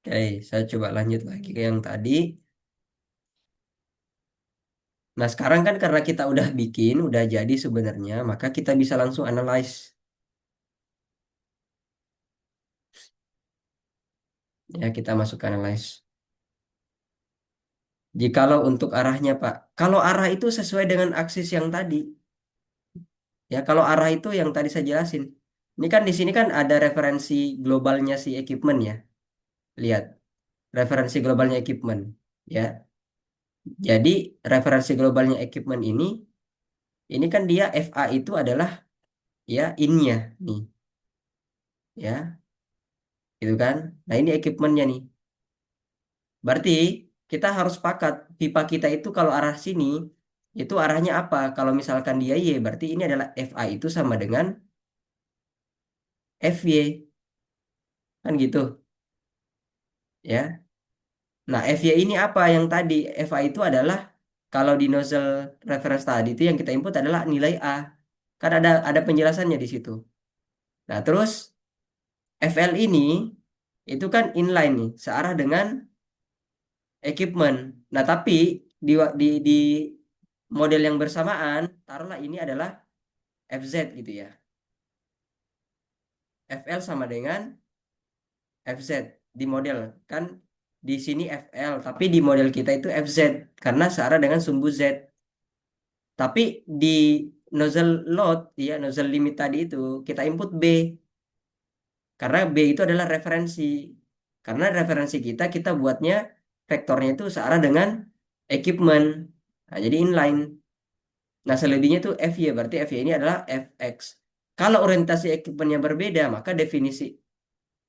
Oke, saya coba lanjut lagi ke yang tadi. Nah, sekarang kan karena kita udah bikin, udah jadi sebenarnya, maka kita bisa langsung analyze. Ya, kita masuk ke analyze. Jikalau untuk arahnya, Pak. Kalau arah itu sesuai dengan aksis yang tadi. Ya, kalau arah itu yang tadi saya jelasin. Ini kan di sini kan ada referensi globalnya si equipment ya. Lihat, referensi globalnya equipment. Ya, jadi referensi globalnya equipment ini kan dia FA itu adalah ya innya nih, ya, gitu kan. Nah, ini equipmentnya nih. Berarti kita harus sepakat pipa kita itu kalau arah sini itu arahnya apa? Kalau misalkan dia Y, berarti ini adalah FA itu sama dengan FY, kan gitu, ya. Nah, FY ini apa yang tadi? FA itu adalah kalau di nozzle reference tadi itu yang kita input adalah nilai A. Kan ada penjelasannya di situ. Nah, terus FL ini itu kan inline nih, searah dengan equipment. Nah, tapi di model yang bersamaan, taruhlah ini adalah FZ gitu ya. FL sama dengan FZ di model. Kan di sini FL, tapi di model kita itu FZ karena searah dengan sumbu Z. Tapi di nozzle load, ya nozzle limit tadi itu kita input B karena B itu adalah referensi. Karena referensi kita buatnya vektornya itu searah dengan equipment. Nah, jadi inline. Nah, selebihnya itu FY, berarti FY ini adalah FX. Kalau orientasi equipmentnya berbeda, maka definisi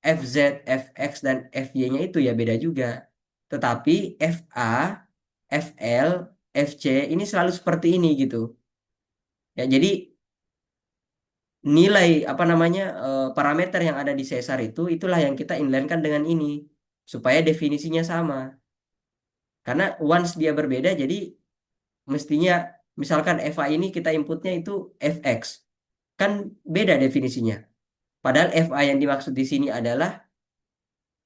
FZ, FX, dan FY-nya itu ya beda juga. Tetapi FA, FL, FC ini selalu seperti ini gitu. Ya, jadi nilai apa namanya parameter yang ada di sesar itu itulah yang kita inline-kan dengan ini supaya definisinya sama. Karena once dia berbeda, jadi mestinya misalkan FA ini kita inputnya itu FX, kan beda definisinya. Padahal FA yang dimaksud di sini adalah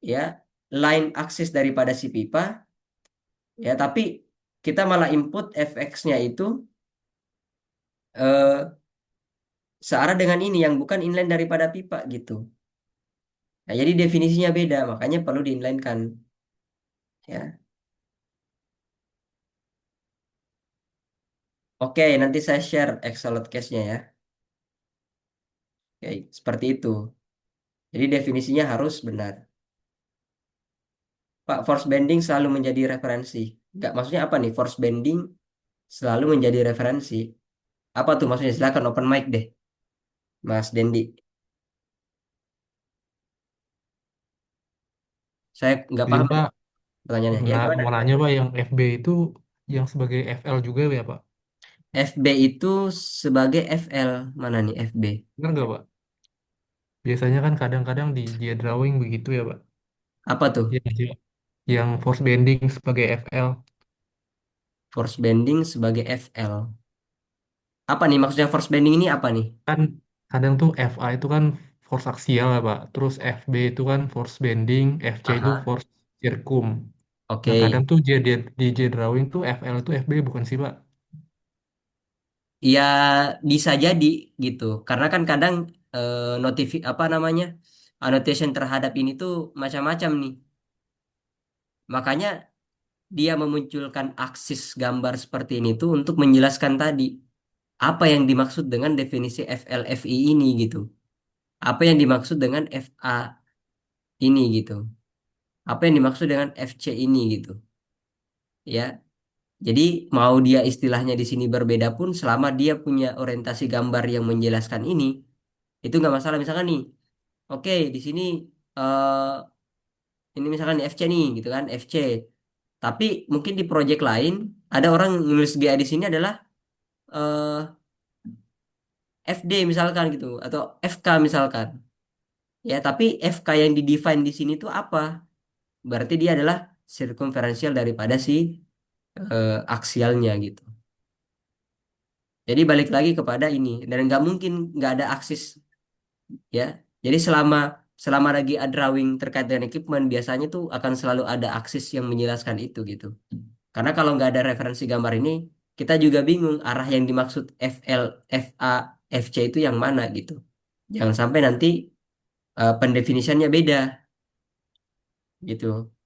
ya line aksis daripada si pipa, ya tapi kita malah input FX-nya itu eh, searah dengan ini yang bukan inline daripada pipa gitu. Nah, jadi definisinya beda, makanya perlu di-inline-kan ya. Oke, nanti saya share Excel case-nya ya. Oke, seperti itu. Jadi definisinya harus benar. Pak, force bending selalu menjadi referensi. Enggak, maksudnya apa nih? Force bending selalu menjadi referensi. Apa tuh maksudnya? Silakan open mic deh, Mas Dendi. Saya nggak Jadi paham nih Pak, pertanyaannya. Ya gimana? mau nanya Pak, yang FB itu yang sebagai FL juga ya Pak? FB itu sebagai FL. Mana nih FB? Benar nggak Pak? Biasanya kan kadang-kadang di J drawing begitu ya Pak? Apa tuh? Yang force bending sebagai FL. Force bending sebagai FL. Apa nih maksudnya force bending ini apa nih? Kan kadang tuh FA itu kan force aksial ya Pak. Terus FB itu kan force bending, FC itu Aha, force circum. Nah oke. kadang tuh di J drawing tuh FL itu FB bukan sih Pak? Ya bisa jadi gitu. Karena kan kadang apa namanya? Annotation terhadap ini tuh macam-macam nih. Makanya dia memunculkan aksis gambar seperti ini tuh untuk menjelaskan tadi apa yang dimaksud dengan definisi FLFI ini gitu. Apa yang dimaksud dengan FA ini gitu. Apa yang dimaksud dengan FC ini gitu. Ya, jadi mau dia istilahnya di sini berbeda pun selama dia punya orientasi gambar yang menjelaskan itu nggak masalah. Misalkan nih, oke di sini eh, ini misalkan FC nih gitu kan FC. Tapi mungkin di project lain ada orang nulis GA di sini adalah eh, FD misalkan gitu atau FK misalkan. Ya, tapi FK yang di-define di sini tuh apa? Berarti dia adalah sirkumferensial daripada si aksialnya gitu. Jadi balik lagi kepada ini dan nggak mungkin nggak ada aksis ya. Jadi selama selama lagi ada drawing terkait dengan equipment biasanya tuh akan selalu ada aksis yang menjelaskan itu gitu. Karena kalau nggak ada referensi gambar ini kita juga bingung arah yang dimaksud FL, FA, FC itu yang mana gitu. Jangan sampai nanti pendefinisiannya beda gitu.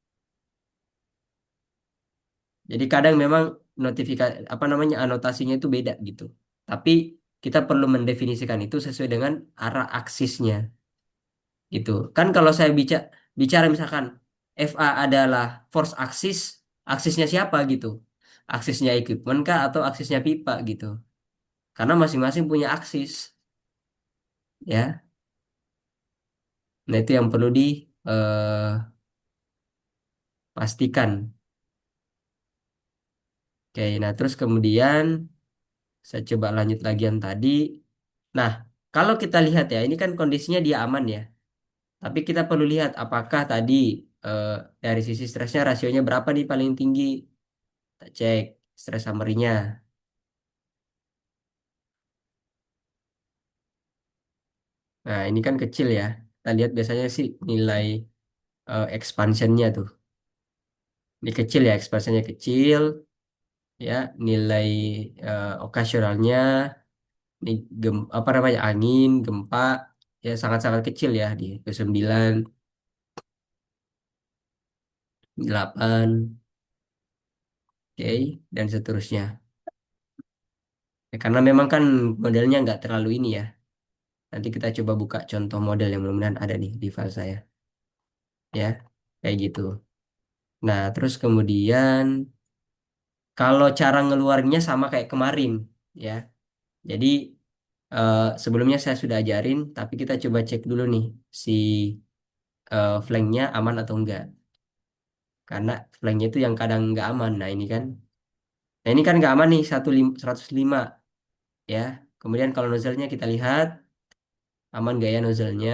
Jadi kadang memang notifikasi apa namanya anotasinya itu beda gitu. Tapi kita perlu mendefinisikan itu sesuai dengan arah aksisnya gitu. Kan kalau saya bicara misalkan FA adalah force axis, aksisnya siapa gitu? Aksisnya equipment kah atau aksisnya pipa gitu? Karena masing-masing punya aksis ya. Nah, itu yang perlu dipastikan. Oke, nah terus kemudian saya coba lanjut lagi yang tadi. Nah, kalau kita lihat ya, ini kan kondisinya dia aman ya. Tapi kita perlu lihat apakah tadi eh, dari sisi stresnya rasionya berapa nih paling tinggi. Kita cek stres summary-nya. Nah, ini kan kecil ya. Kita lihat biasanya sih nilai expansion-nya tuh. Ini kecil ya, expansion-nya kecil. Ya, nilai occasional-nya, ini apa namanya, angin, gempa, ya sangat-sangat kecil ya di 9, 8, oke, dan seterusnya. Ya, karena memang kan modelnya nggak terlalu ini ya. Nanti kita coba buka contoh model yang mudah-mudahan ada nih di file saya. Ya, kayak gitu. Nah, terus kemudian kalau cara ngeluarinnya sama kayak kemarin, ya. Jadi sebelumnya saya sudah ajarin, tapi kita coba cek dulu nih si flanknya aman atau enggak. Karena flanknya itu yang kadang nggak aman. Nah ini kan nggak aman nih 105 ya. Kemudian kalau nozzle-nya kita lihat aman gak ya nozzle-nya?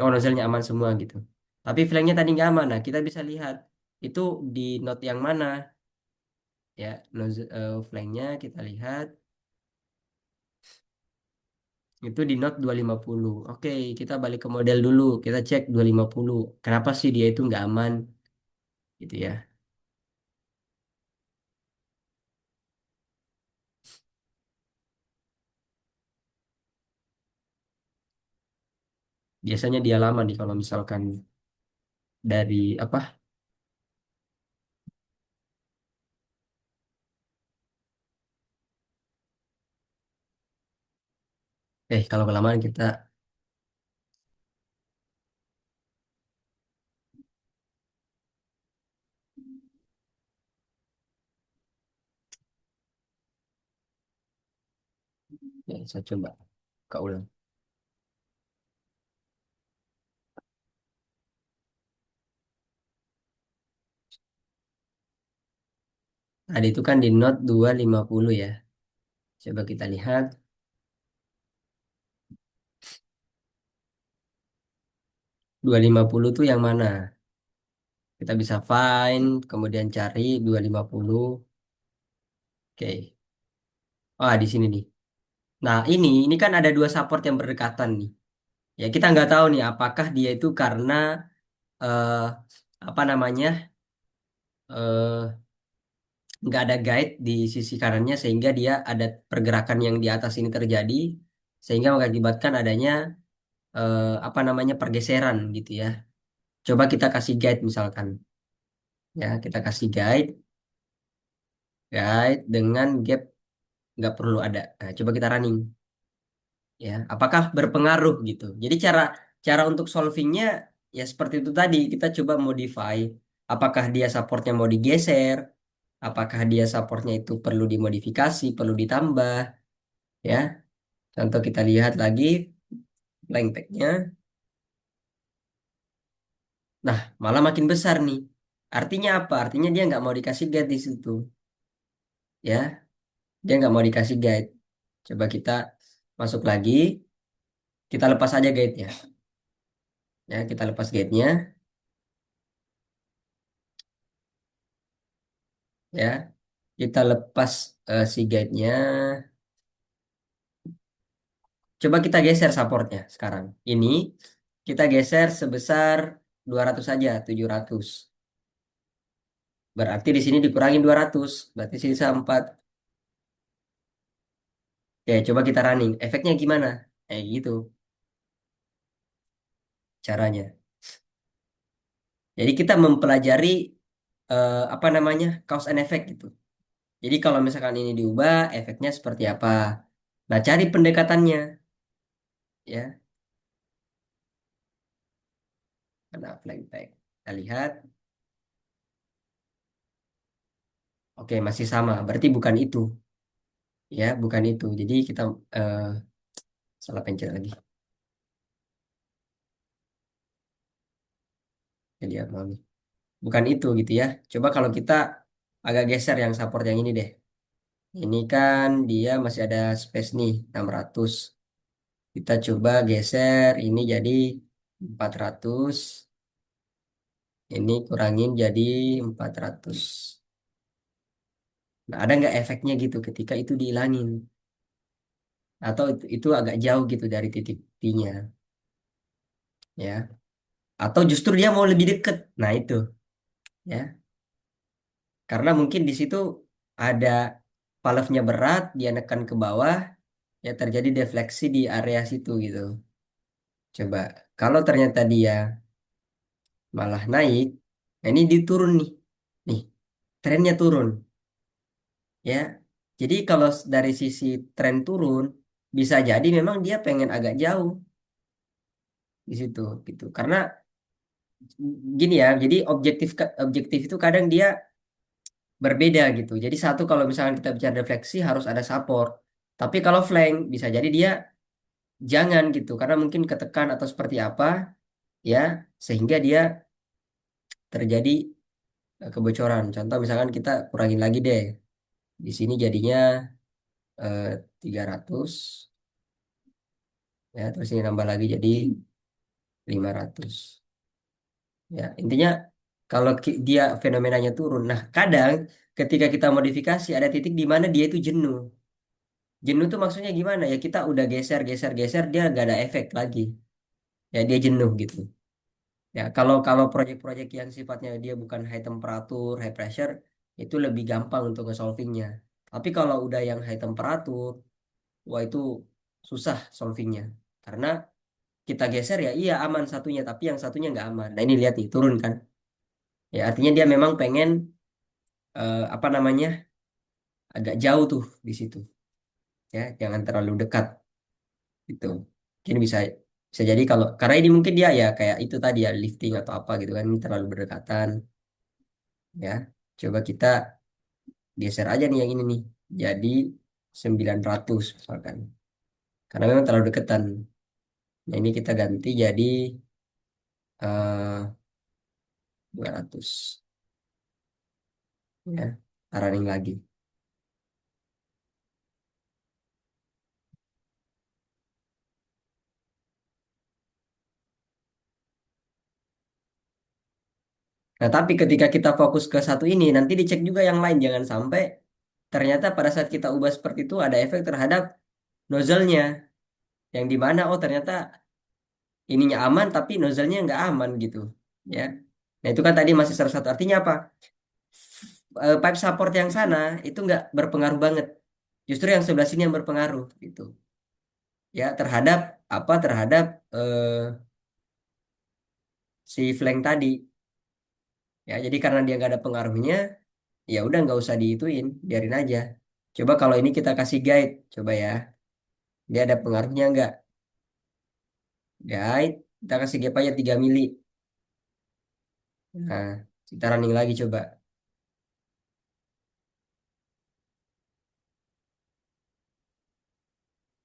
Oh, nozzle-nya aman semua gitu. Tapi flanknya tadi nggak aman. Nah, kita bisa lihat itu di node yang mana ya. Flanknya kita lihat itu di node 250. Oke, kita balik ke model dulu. Kita cek 250. Kenapa sih dia itu nggak aman gitu ya? Biasanya dia lama nih kalau misalkan dari apa? Kalau kelamaan kita saya coba ke ulang. Tadi itu kan di node 250 ya. Coba kita lihat 250 tuh yang mana? Kita bisa find, kemudian cari 250. Oke. Ah, di sini nih. Nah, ini kan ada dua support yang berdekatan nih. Ya, kita nggak tahu nih apakah dia itu karena eh, apa namanya eh, nggak ada guide di sisi kanannya sehingga dia ada pergerakan yang di atas ini terjadi sehingga mengakibatkan adanya apa namanya pergeseran gitu ya. Coba kita kasih guide misalkan. Ya, kita kasih guide dengan gap nggak perlu ada. Nah, coba kita running. Ya, apakah berpengaruh gitu. Jadi cara untuk solvingnya ya seperti itu tadi, kita coba modify apakah dia supportnya mau digeser, apakah dia supportnya itu perlu dimodifikasi, perlu ditambah ya. Contoh kita lihat lagi blank pack-nya. Nah, malah makin besar nih. Artinya apa? Artinya dia nggak mau dikasih guide di situ ya. Dia nggak mau dikasih guide. Coba kita masuk lagi, kita lepas aja guide-nya ya. Kita lepas guide-nya ya. Kita lepas si guide-nya. Coba kita geser supportnya sekarang. Ini kita geser sebesar 200 saja, 700. Berarti di sini dikurangin 200. Berarti sisa 4. Oke, coba kita running. Efeknya gimana? Gitu caranya. Jadi kita mempelajari apa namanya cause and effect gitu. Jadi kalau misalkan ini diubah, efeknya seperti apa? Nah, cari pendekatannya, ya. Ada flashback. Kita lihat, oke masih sama. Berarti bukan itu, ya, bukan itu. Jadi kita eh, salah pencet lagi. Jadi apa nih? Bukan itu gitu ya. Coba kalau kita agak geser yang support yang ini deh. Ini kan dia masih ada space nih, 600. Kita coba geser ini jadi 400. Ini kurangin jadi 400. Nah, ada nggak efeknya gitu ketika itu dihilangin? Atau itu agak jauh gitu dari titik T-nya, ya. Atau justru dia mau lebih deket. Nah, itu, ya. Karena mungkin di situ ada valve-nya berat, dia nekan ke bawah, ya terjadi defleksi di area situ gitu. Coba, kalau ternyata dia malah naik, nah ini diturun nih. Nih, trennya turun, ya. Jadi kalau dari sisi tren turun, bisa jadi memang dia pengen agak jauh di situ gitu. Karena gini ya, jadi objektif itu kadang dia berbeda gitu. Jadi satu kalau misalkan kita bicara defleksi harus ada support. Tapi kalau flank bisa jadi dia jangan gitu karena mungkin ketekan atau seperti apa ya sehingga dia terjadi kebocoran. Contoh misalkan kita kurangin lagi deh. Di sini jadinya 300 ya terus ini nambah lagi jadi 500. Ya, intinya kalau dia fenomenanya turun. Nah, kadang ketika kita modifikasi ada titik di mana dia itu jenuh. Jenuh tuh maksudnya gimana ya? Kita udah geser, geser, geser, dia gak ada efek lagi. Ya dia jenuh gitu. Ya kalau kalau proyek-proyek yang sifatnya dia bukan high temperatur, high pressure, itu lebih gampang untuk nge-solvingnya. Tapi kalau udah yang high temperatur, wah itu susah solvingnya. Karena kita geser ya iya aman satunya, tapi yang satunya nggak aman. Nah ini lihat nih turun kan. Ya artinya dia memang pengen apa namanya agak jauh tuh di situ. Ya jangan terlalu dekat. Gitu. Mungkin bisa bisa jadi kalau karena ini mungkin dia ya kayak itu tadi ya lifting atau apa gitu kan ini terlalu berdekatan ya. Coba kita geser aja nih yang ini nih. Jadi 900 misalkan. Karena memang terlalu deketan. Nah, ini kita ganti jadi 200 ya. Running lagi. Nah, tapi ketika kita fokus ke satu ini nanti dicek juga yang lain jangan sampai ternyata pada saat kita ubah seperti itu ada efek terhadap nozzle-nya yang di mana oh ternyata ininya aman tapi nozzle-nya nggak aman gitu ya. Nah itu kan tadi masih salah satu artinya apa? Pipe support yang sana itu nggak berpengaruh banget. Justru yang sebelah sini yang berpengaruh gitu ya terhadap apa terhadap si flank tadi ya. Jadi karena dia nggak ada pengaruhnya ya udah nggak usah diituin biarin aja. Coba kalau ini kita kasih guide coba ya dia ada pengaruhnya nggak guide kita kasih gap aja 3 mili. Nah kita running lagi coba.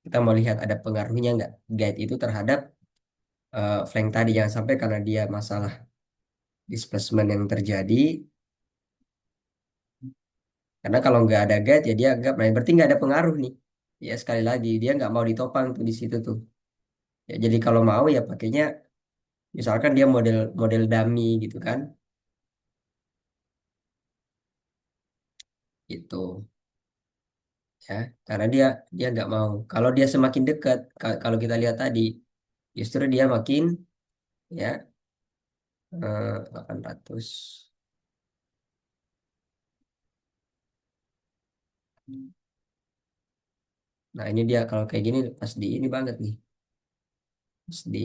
Kita mau lihat ada pengaruhnya nggak guide itu terhadap flank tadi jangan sampai karena dia masalah displacement yang terjadi karena kalau nggak ada guide ya dia nggak nah, berarti nggak ada pengaruh nih ya sekali lagi dia nggak mau ditopang tuh di situ tuh ya jadi kalau mau ya pakainya misalkan dia model model dummy gitu kan itu ya karena dia nggak mau kalau dia semakin dekat kalau kita lihat tadi justru dia makin ya 800. Nah ini dia kalau kayak gini pas di ini banget nih pas di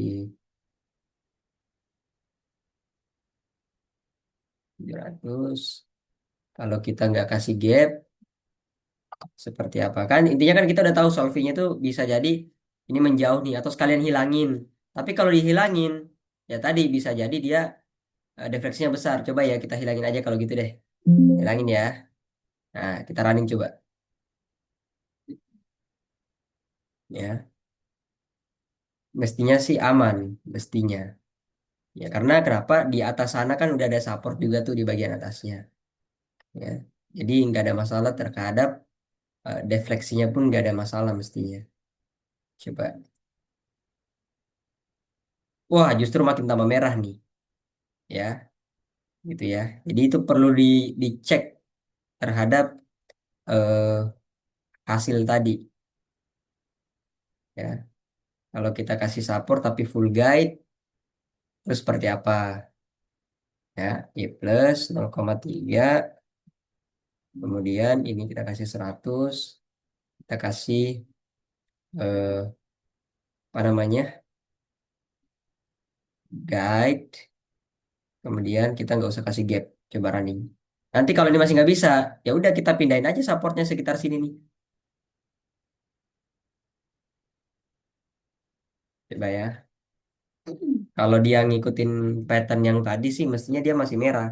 700. Kalau kita nggak kasih gap, seperti apa? Kan intinya kan kita udah tahu solvingnya tuh bisa jadi ini menjauh nih atau sekalian hilangin. Tapi kalau dihilangin, ya tadi bisa jadi dia defleksinya besar. Coba ya kita hilangin aja kalau gitu deh. Hilangin ya. Nah, kita running coba. Ya, mestinya sih aman, mestinya. Ya, karena kenapa di atas sana kan udah ada support juga tuh di bagian atasnya. Ya, jadi nggak ada masalah terhadap defleksinya pun nggak ada masalah mestinya. Coba. Wah, justru makin tambah merah nih. Ya, gitu ya. Jadi itu perlu dicek terhadap eh, hasil tadi. Ya, kalau kita kasih support tapi full guide, terus seperti apa? Ya, I plus 0,3. Kemudian ini kita kasih 100, kita kasih apa namanya guide, kemudian kita nggak usah kasih gap, coba running. Nanti kalau ini masih nggak bisa, ya udah kita pindahin aja supportnya sekitar sini nih, coba ya. Kalau dia ngikutin pattern yang tadi sih, mestinya dia masih merah.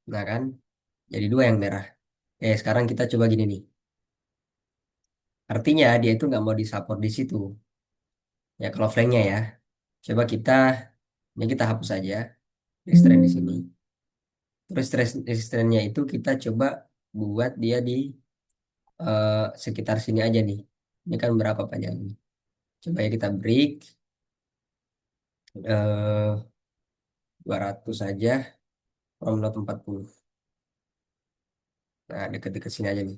Nah kan, jadi dua yang merah. Sekarang kita coba gini nih. Artinya dia itu nggak mau disupport di situ. Ya kalau flanknya ya, coba ini kita hapus aja restrain di sini. Terus restrainnya itu kita coba buat dia di sekitar sini aja nih. Ini kan berapa panjangnya? Coba ya kita break 200 saja from lot 40. Nah, deket-deket sini aja nih.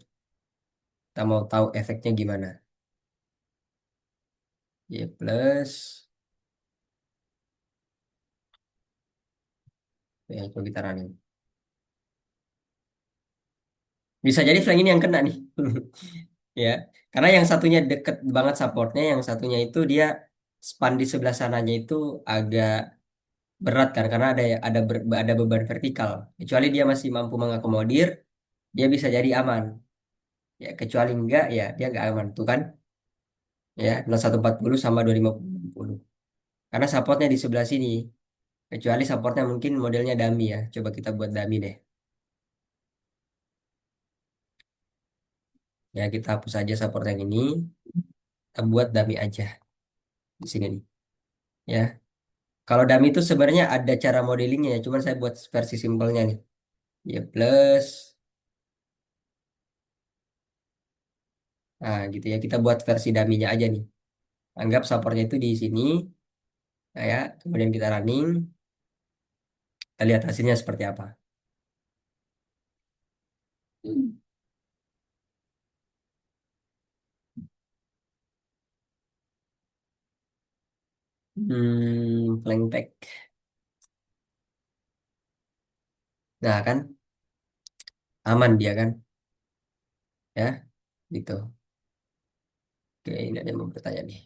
Kita mau tahu efeknya gimana. Y plus. Ya, coba kita running. Bisa jadi flank ini yang kena nih. Ya, karena yang satunya deket banget supportnya, yang satunya itu dia span di sebelah sananya itu agak berat kan, karena ada beban vertikal. Kecuali dia masih mampu mengakomodir, dia bisa jadi aman. Ya, kecuali enggak, ya dia enggak aman. Tuh kan, ya 0140 sama 2560. Karena supportnya di sebelah sini. Kecuali supportnya mungkin modelnya dummy ya. Coba kita buat dummy deh. Ya, kita hapus aja support yang ini. Kita buat dummy aja di sini nih. Ya, kalau dummy itu sebenarnya ada cara modelingnya ya. Cuman saya buat versi simpelnya nih. Ya, plus. Nah, gitu ya. Kita buat versi dummy-nya aja nih. Anggap supportnya itu di sini. Nah, ya, kemudian kita running. Kita lihat hasilnya seperti apa. Flank back. Nah, kan aman dia kan. Ya, gitu. Oke, ini ada yang mau bertanya nih.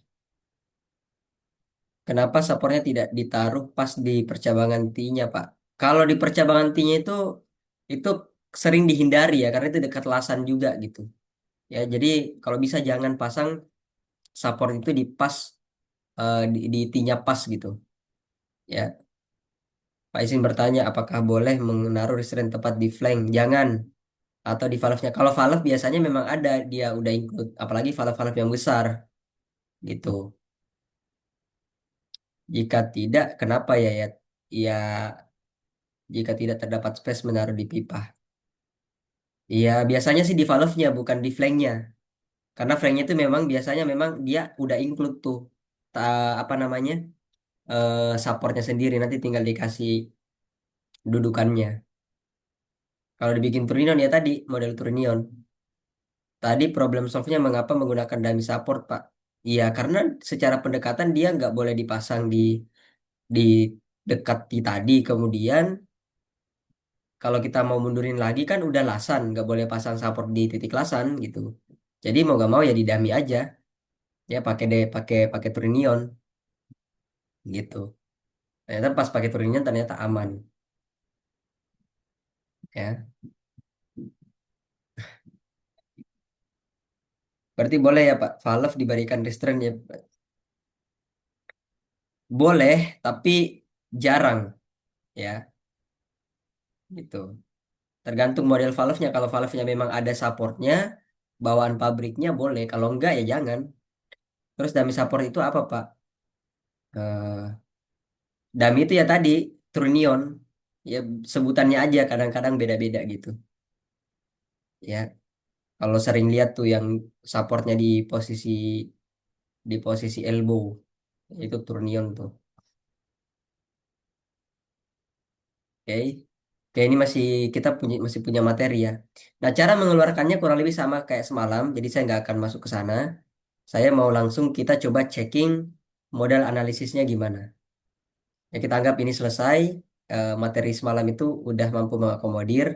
Kenapa sapornya tidak ditaruh pas di percabangan T-nya, Pak? Kalau di percabangan T-nya itu sering dihindari ya, karena itu dekat lasan juga gitu. Ya, jadi kalau bisa jangan pasang support itu di pas di T-nya pas gitu. Ya, Pak izin bertanya, apakah boleh menaruh restraint tepat di flank? Jangan. Atau di valve-nya. Kalau valve biasanya memang ada, dia udah include, apalagi valve-valve yang besar gitu. Jika tidak, kenapa ya ya? Ya, jika tidak terdapat space menaruh di pipa. Iya, biasanya sih di valve-nya bukan di flank-nya. Karena flank-nya itu memang biasanya memang dia udah include tuh apa namanya? Supportnya sendiri nanti tinggal dikasih dudukannya. Kalau dibikin Turnion ya tadi model Turnion. Tadi problem solve-nya mengapa menggunakan dummy support, Pak? Iya, karena secara pendekatan dia nggak boleh dipasang di dekat di tadi. Kemudian kalau kita mau mundurin lagi kan udah lasan, nggak boleh pasang support di titik lasan gitu. Jadi mau gak mau ya di dummy aja, ya pakai Turnion gitu. Ternyata pas pakai Turnion ternyata aman, ya. Berarti boleh ya Pak, valve diberikan restraint ya. Boleh, tapi jarang ya, gitu. Tergantung model valve-nya. Kalau valve-nya memang ada supportnya, bawaan pabriknya boleh. Kalau enggak ya jangan. Terus dummy support itu apa Pak? Eh, dummy itu ya tadi Turnion. Ya sebutannya aja kadang-kadang beda-beda gitu. Ya, kalau sering lihat tuh yang supportnya di posisi elbow, itu Turnion tuh. Oke. Oke, ini masih punya materi ya. Nah, cara mengeluarkannya kurang lebih sama kayak semalam, jadi saya nggak akan masuk ke sana. Saya mau langsung kita coba checking modal analisisnya gimana. Ya, kita anggap ini selesai. Materi semalam itu udah mampu mengakomodir.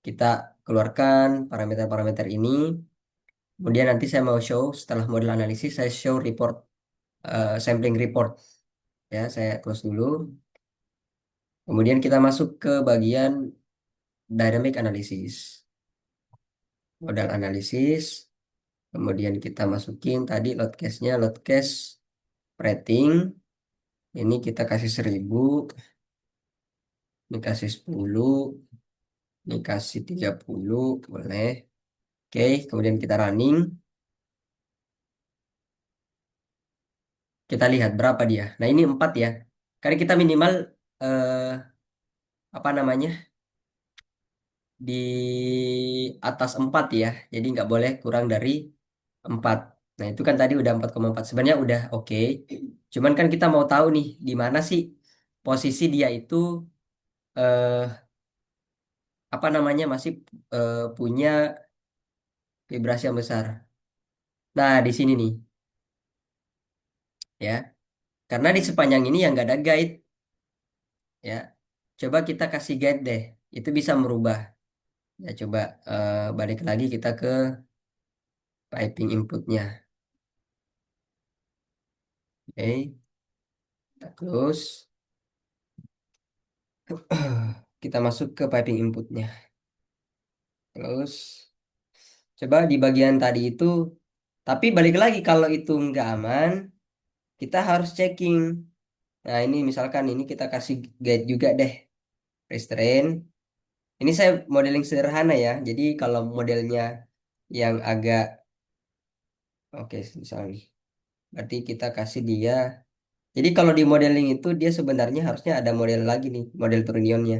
Kita keluarkan parameter-parameter ini. Kemudian nanti saya mau show setelah model analisis, saya show report, sampling report. Ya, saya close dulu. Kemudian kita masuk ke bagian dynamic analysis. Modal analisis. Kemudian kita masukin tadi load case-nya, load case rating. Ini kita kasih 1000, ini kasih 10, ini kasih 30, boleh. Oke, kemudian kita running. Kita lihat berapa dia. Nah, ini 4 ya. Karena kita minimal, eh, apa namanya, di atas 4 ya. Jadi nggak boleh kurang dari 4. Nah, itu kan tadi udah 4,4. Sebenarnya udah oke. Cuman kan kita mau tahu nih, di mana sih posisi dia itu, eh, apa namanya, masih punya vibrasi yang besar. Nah, di sini nih, ya. Karena di sepanjang ini yang nggak ada guide, ya. Coba kita kasih guide deh. Itu bisa merubah. Ya, coba balik lagi kita ke piping inputnya. Oke, kita close. Kita masuk ke piping inputnya. Close. Coba di bagian tadi itu, tapi balik lagi kalau itu nggak aman, kita harus checking. Nah, ini misalkan ini kita kasih guide juga deh, restraint. Ini saya modeling sederhana ya. Jadi kalau modelnya yang agak oke, misalnya nih. Berarti kita kasih dia. Jadi kalau di modeling itu dia sebenarnya harusnya ada model lagi nih, model Turnionnya.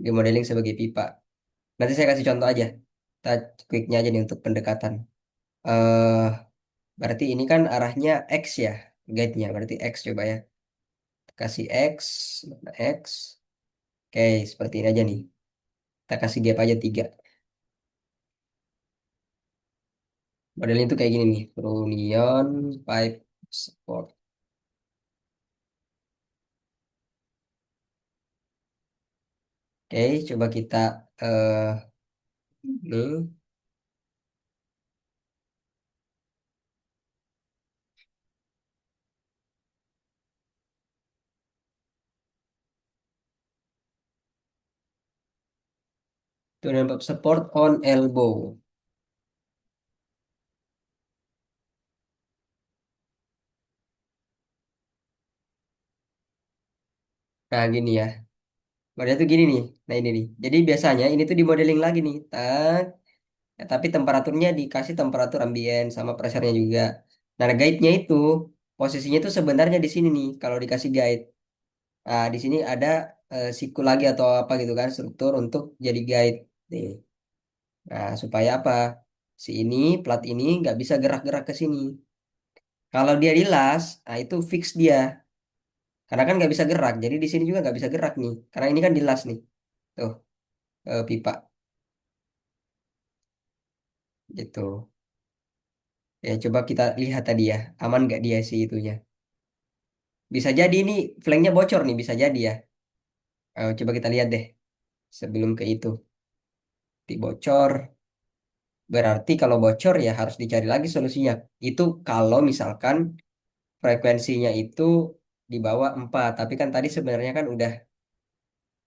Di modeling sebagai pipa. Nanti saya kasih contoh aja. Kita quicknya aja nih untuk pendekatan. eh Berarti ini kan arahnya X ya, guide-nya. Berarti X coba ya. Kasih X, mana X. Oke, seperti ini aja nih. Kita kasih gap aja 3. Modelnya itu kayak gini nih. Trunion pipe support. Oke, coba kita, nih. Trunion pipe support on elbow. Nah, gini ya. Modelnya tuh gini nih. Nah, ini nih. Jadi biasanya ini tuh di modeling lagi nih. Tak. Ya, tapi temperaturnya dikasih temperatur ambien sama pressure-nya juga. Nah, guide-nya itu posisinya itu sebenarnya di sini nih kalau dikasih guide. Nah, di sini ada siku lagi atau apa gitu kan struktur untuk jadi guide. Nih. Nah, supaya apa? Si ini plat ini nggak bisa gerak-gerak ke sini. Kalau dia di las, nah itu fix dia. Karena kan nggak bisa gerak. Jadi di sini juga nggak bisa gerak nih. Karena ini kan di las nih. Tuh, pipa gitu. Ya, coba kita lihat tadi ya. Aman nggak dia si itunya? Bisa jadi ini flanknya bocor nih, bisa jadi ya. Coba kita lihat deh sebelum ke itu. Di bocor. Berarti kalau bocor ya harus dicari lagi solusinya. Itu kalau misalkan frekuensinya itu di bawah 4. Tapi kan tadi sebenarnya kan udah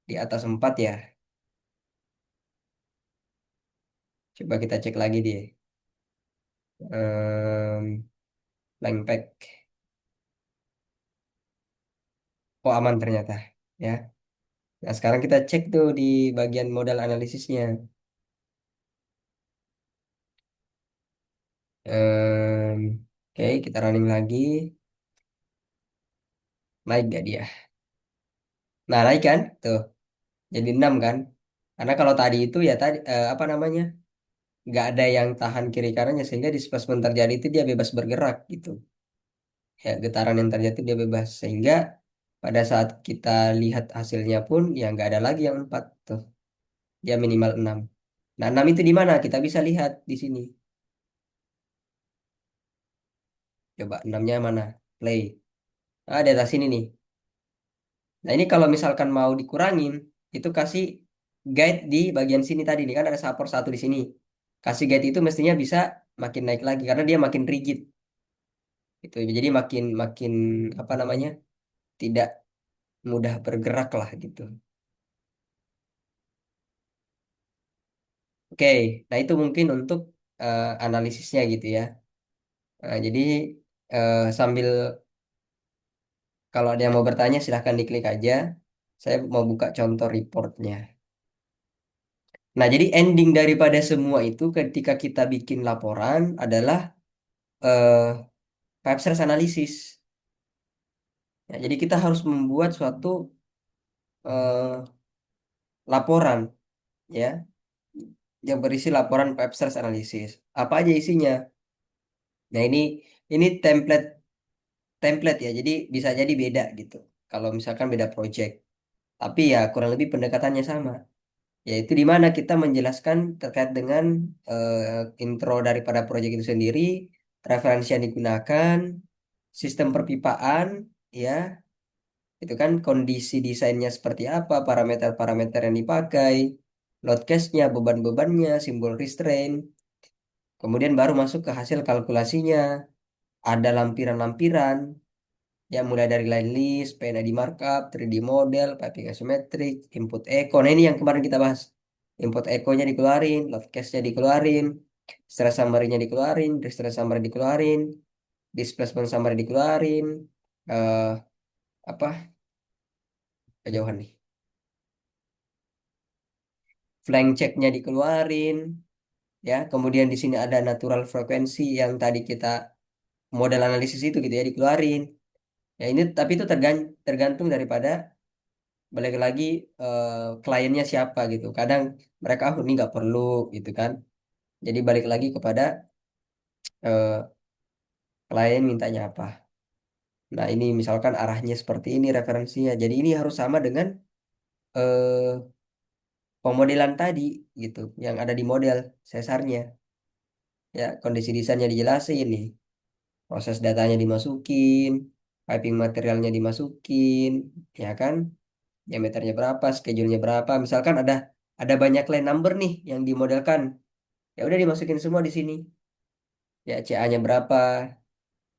di atas 4 ya. Coba kita cek lagi deh. Blank pack. Oh aman ternyata. Ya. Nah sekarang kita cek tuh di bagian modal analisisnya. Em, oke, kita running lagi. Naik gak dia? Nah naik kan? Tuh. Jadi 6 kan? Karena kalau tadi itu ya tadi apa namanya? Nggak ada yang tahan kiri kanannya sehingga displacement terjadi itu dia bebas bergerak gitu. Ya getaran yang terjadi itu dia bebas sehingga pada saat kita lihat hasilnya pun ya nggak ada lagi yang 4 tuh. Dia minimal 6. Nah 6 itu di mana? Kita bisa lihat di sini. Coba 6-nya mana? Play. Ah, di atas sini nih. Nah, ini kalau misalkan mau dikurangin, itu kasih guide di bagian sini tadi nih kan ada support satu di sini. Kasih guide itu mestinya bisa makin naik lagi karena dia makin rigid. Itu jadi makin makin apa namanya? Tidak mudah bergerak lah gitu. Oke, nah itu mungkin untuk analisisnya gitu ya. Nah, jadi sambil kalau ada yang mau bertanya silahkan diklik aja. Saya mau buka contoh reportnya. Nah, jadi ending daripada semua itu ketika kita bikin laporan adalah eh web search analisis. Ya, jadi kita harus membuat suatu laporan ya yang berisi laporan web search analisis. Apa aja isinya? Nah, ini template template ya. Jadi bisa jadi beda gitu. Kalau misalkan beda project. Tapi ya kurang lebih pendekatannya sama. Yaitu di mana kita menjelaskan terkait dengan intro daripada proyek itu sendiri, referensi yang digunakan, sistem perpipaan, ya, itu kan kondisi desainnya seperti apa, parameter-parameter yang dipakai, load case-nya, beban-bebannya, simbol restraint, kemudian baru masuk ke hasil kalkulasinya, ada lampiran-lampiran, ya mulai dari line list, PNID markup, 3D model, piping isometric, input echo. Nah ini yang kemarin kita bahas. Input echo-nya dikeluarin, load case-nya dikeluarin, stress summary-nya dikeluarin, distress summary dikeluarin, displacement summary dikeluarin, eh apa kejauhan nih, flank check-nya dikeluarin, ya. Kemudian di sini ada natural frequency yang tadi kita model analisis itu gitu ya dikeluarin. Ya ini tapi itu tergantung daripada balik lagi kliennya siapa gitu. Kadang mereka ini nggak perlu gitu kan. Jadi balik lagi kepada eh, klien mintanya apa. Nah ini misalkan arahnya seperti ini referensinya. Jadi ini harus sama dengan eh, pemodelan tadi gitu, yang ada di model sesarnya. Ya kondisi desainnya dijelasin nih, proses datanya dimasukin, piping materialnya dimasukin, ya kan? Diameternya berapa, schedule-nya berapa. Misalkan ada banyak line number nih yang dimodelkan. Ya udah dimasukin semua di sini. Ya CA-nya berapa,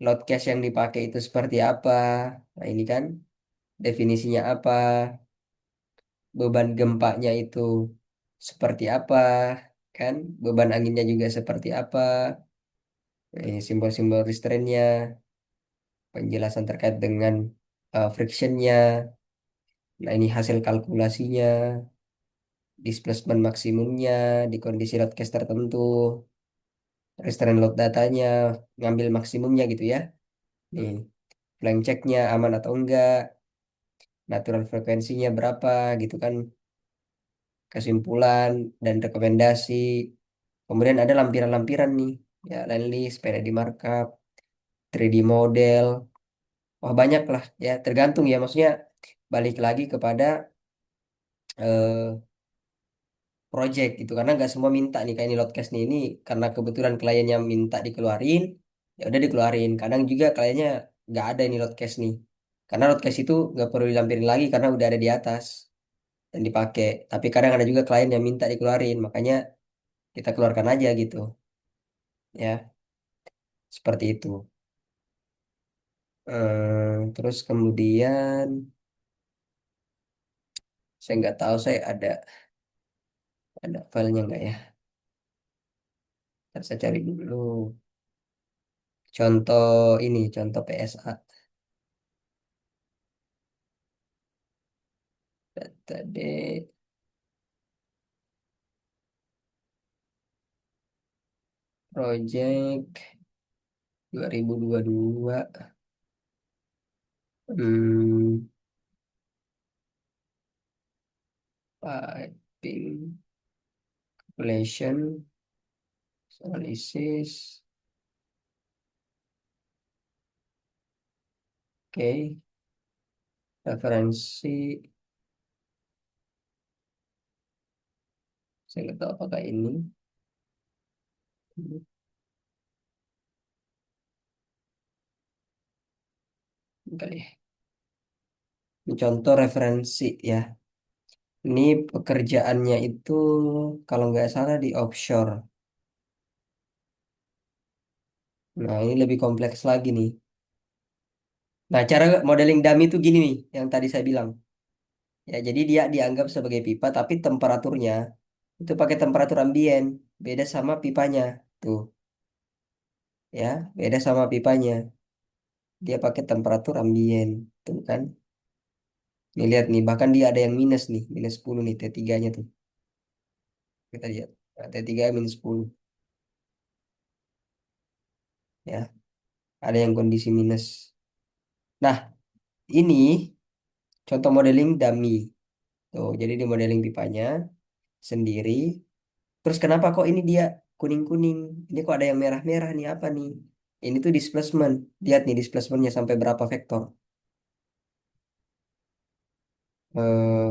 load cache yang dipakai itu seperti apa. Nah, ini kan definisinya apa, beban gempanya itu seperti apa, kan? Beban anginnya juga seperti apa. Simbol-simbol restraint-nya, penjelasan terkait dengan friction-nya. Nah, ini hasil kalkulasinya, displacement maksimumnya di kondisi load case tertentu, restraint load datanya, ngambil maksimumnya gitu ya. Nih, flank check-nya aman atau enggak, natural frekuensinya berapa gitu kan, kesimpulan dan rekomendasi. Kemudian ada lampiran-lampiran nih, ya line list, PND markup, 3D model. Wah banyak lah ya, tergantung ya maksudnya balik lagi kepada eh, project gitu karena nggak semua minta nih kayak ini Lotcast nih ini karena kebetulan kliennya minta dikeluarin ya udah dikeluarin kadang juga kliennya nggak ada ini Lotcast nih karena Lotcast itu nggak perlu dilampirin lagi karena udah ada di atas dan dipakai tapi kadang ada juga klien yang minta dikeluarin makanya kita keluarkan aja gitu ya, seperti itu. Terus kemudian saya nggak tahu saya ada filenya nggak ya. Ntar saya cari dulu. Contoh PSA. Tadi project 2022. Hmm, piping population analysis. Oke, referensi. Saya nggak tahu apakah ini. Ini kali ya. Ini contoh referensi ya. Ini pekerjaannya itu kalau nggak salah di offshore. Nah, ini lebih kompleks lagi nih. Nah, cara modeling dummy itu gini nih, yang tadi saya bilang. Ya, jadi dia dianggap sebagai pipa, tapi temperaturnya itu pakai temperatur ambien, beda sama pipanya. Tuh, ya, beda sama pipanya. Dia pakai temperatur ambien, tuh kan. Nih lihat nih, bahkan dia ada yang minus nih, minus 10 nih T3-nya tuh. Kita lihat. Nah, T3 minus 10 ya. Ada yang kondisi minus. Nah, ini contoh modeling dummy. Tuh, jadi di modeling pipanya sendiri. Terus kenapa kok ini dia kuning-kuning? Ini kok ada yang merah-merah nih apa nih? Ini tuh displacement. Lihat nih displacementnya sampai berapa vektor. Eh,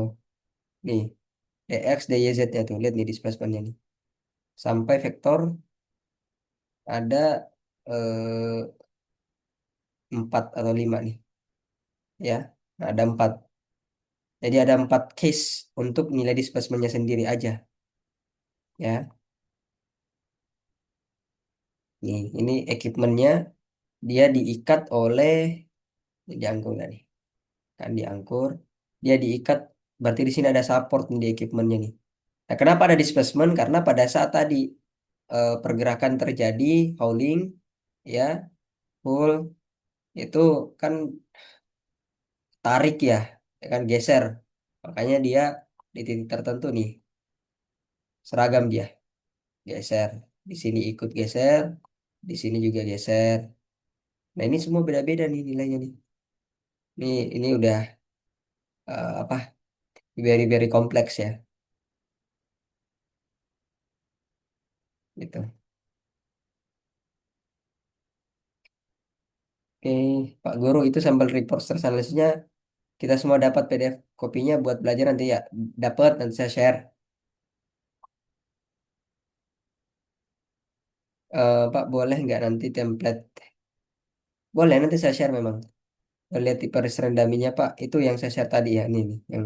nih, dx, dy-z-nya tuh. Lihat nih displacementnya nih. Sampai vektor ada 4 atau 5 nih. Ya, nah, ada 4. Jadi ada 4 case untuk nilai displacementnya sendiri aja. Ya, nih, ini equipmentnya dia diikat oleh, ini dianggur nggak nih? Kan diangkur, dia diikat, berarti di sini ada support nih di equipmentnya nih. Nah, kenapa ada displacement? Karena pada saat tadi pergerakan terjadi, hauling, ya, pull, itu kan tarik ya kan geser. Makanya dia di titik tertentu nih, seragam dia, geser. Di sini ikut geser, di sini juga geser. Nah, ini semua beda-beda nih nilainya nih. Ini udah apa? Very very kompleks ya, gitu. Oke, Pak Guru itu sampel report search analysisnya kita semua dapat PDF kopinya buat belajar nanti ya. Dapat nanti saya share. Pak boleh nggak nanti template? Boleh nanti saya share memang. Lihat tipe restoran daminya Pak. Itu yang saya share tadi ya. Ini nih yang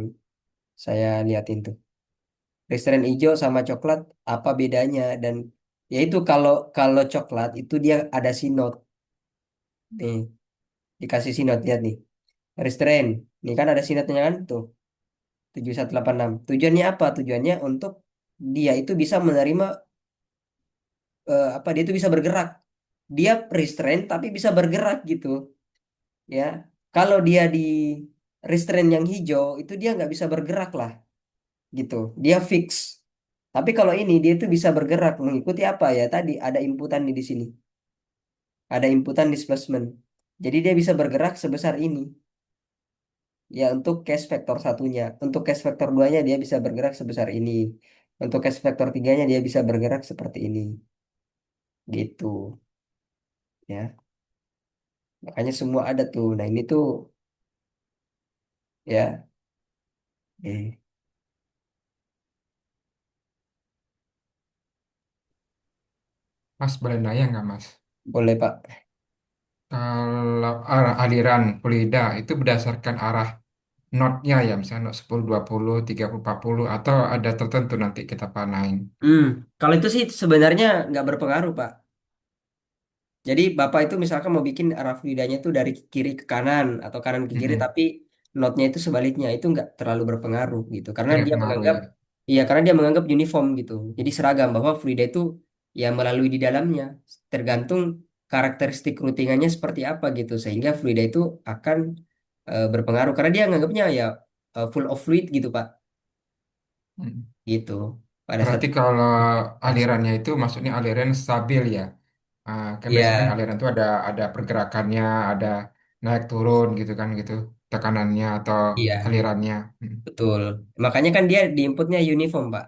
saya liatin tuh. Restoran hijau sama coklat apa bedanya? Dan yaitu kalau kalau coklat itu dia ada sinot. Nih dikasih sinot lihat nih. Restoran. Nih kan ada sinotnya kan tuh 7186. Tujuannya apa? Tujuannya untuk dia itu bisa menerima apa dia itu bisa bergerak. Dia restrain tapi bisa bergerak gitu ya. Kalau dia di restrain yang hijau itu dia nggak bisa bergerak lah gitu. Dia fix. Tapi kalau ini dia itu bisa bergerak mengikuti apa ya tadi ada inputan di sini. Ada inputan displacement. Jadi dia bisa bergerak sebesar ini. Ya untuk case vektor satunya. Untuk case vektor duanya dia bisa bergerak sebesar ini. Untuk case vektor tiganya dia bisa bergerak seperti ini. Gitu ya. Makanya semua ada tuh. Nah ini tuh ya. Mas boleh nanya nggak Mas? Boleh Pak. Kalau arah aliran fluida itu berdasarkan arah notnya ya, misalnya not 10, 20, 30, 40, atau ada tertentu nanti kita panain. Hmm, kalau itu sih sebenarnya nggak berpengaruh, Pak. Jadi Bapak itu misalkan mau bikin arah fluidanya itu dari kiri ke kanan atau kanan ke kiri, Mm-mm. tapi notnya itu sebaliknya, itu nggak terlalu berpengaruh gitu. Karena Tidak dia pengaruh menganggap, ya. iya karena dia menganggap uniform gitu. Jadi seragam bahwa fluida itu ya melalui di dalamnya, tergantung karakteristik routingannya seperti apa gitu, sehingga fluida itu akan berpengaruh. Karena dia menganggapnya ya full of fluid gitu Pak, Mm. gitu. Pada saat Berarti kalau proses. alirannya itu maksudnya aliran stabil ya. Kan biasanya kan Iya, aliran itu ada pergerakannya, ada naik turun gitu kan gitu, tekanannya atau iya, alirannya. Mm. betul. Makanya kan dia di inputnya uniform Pak.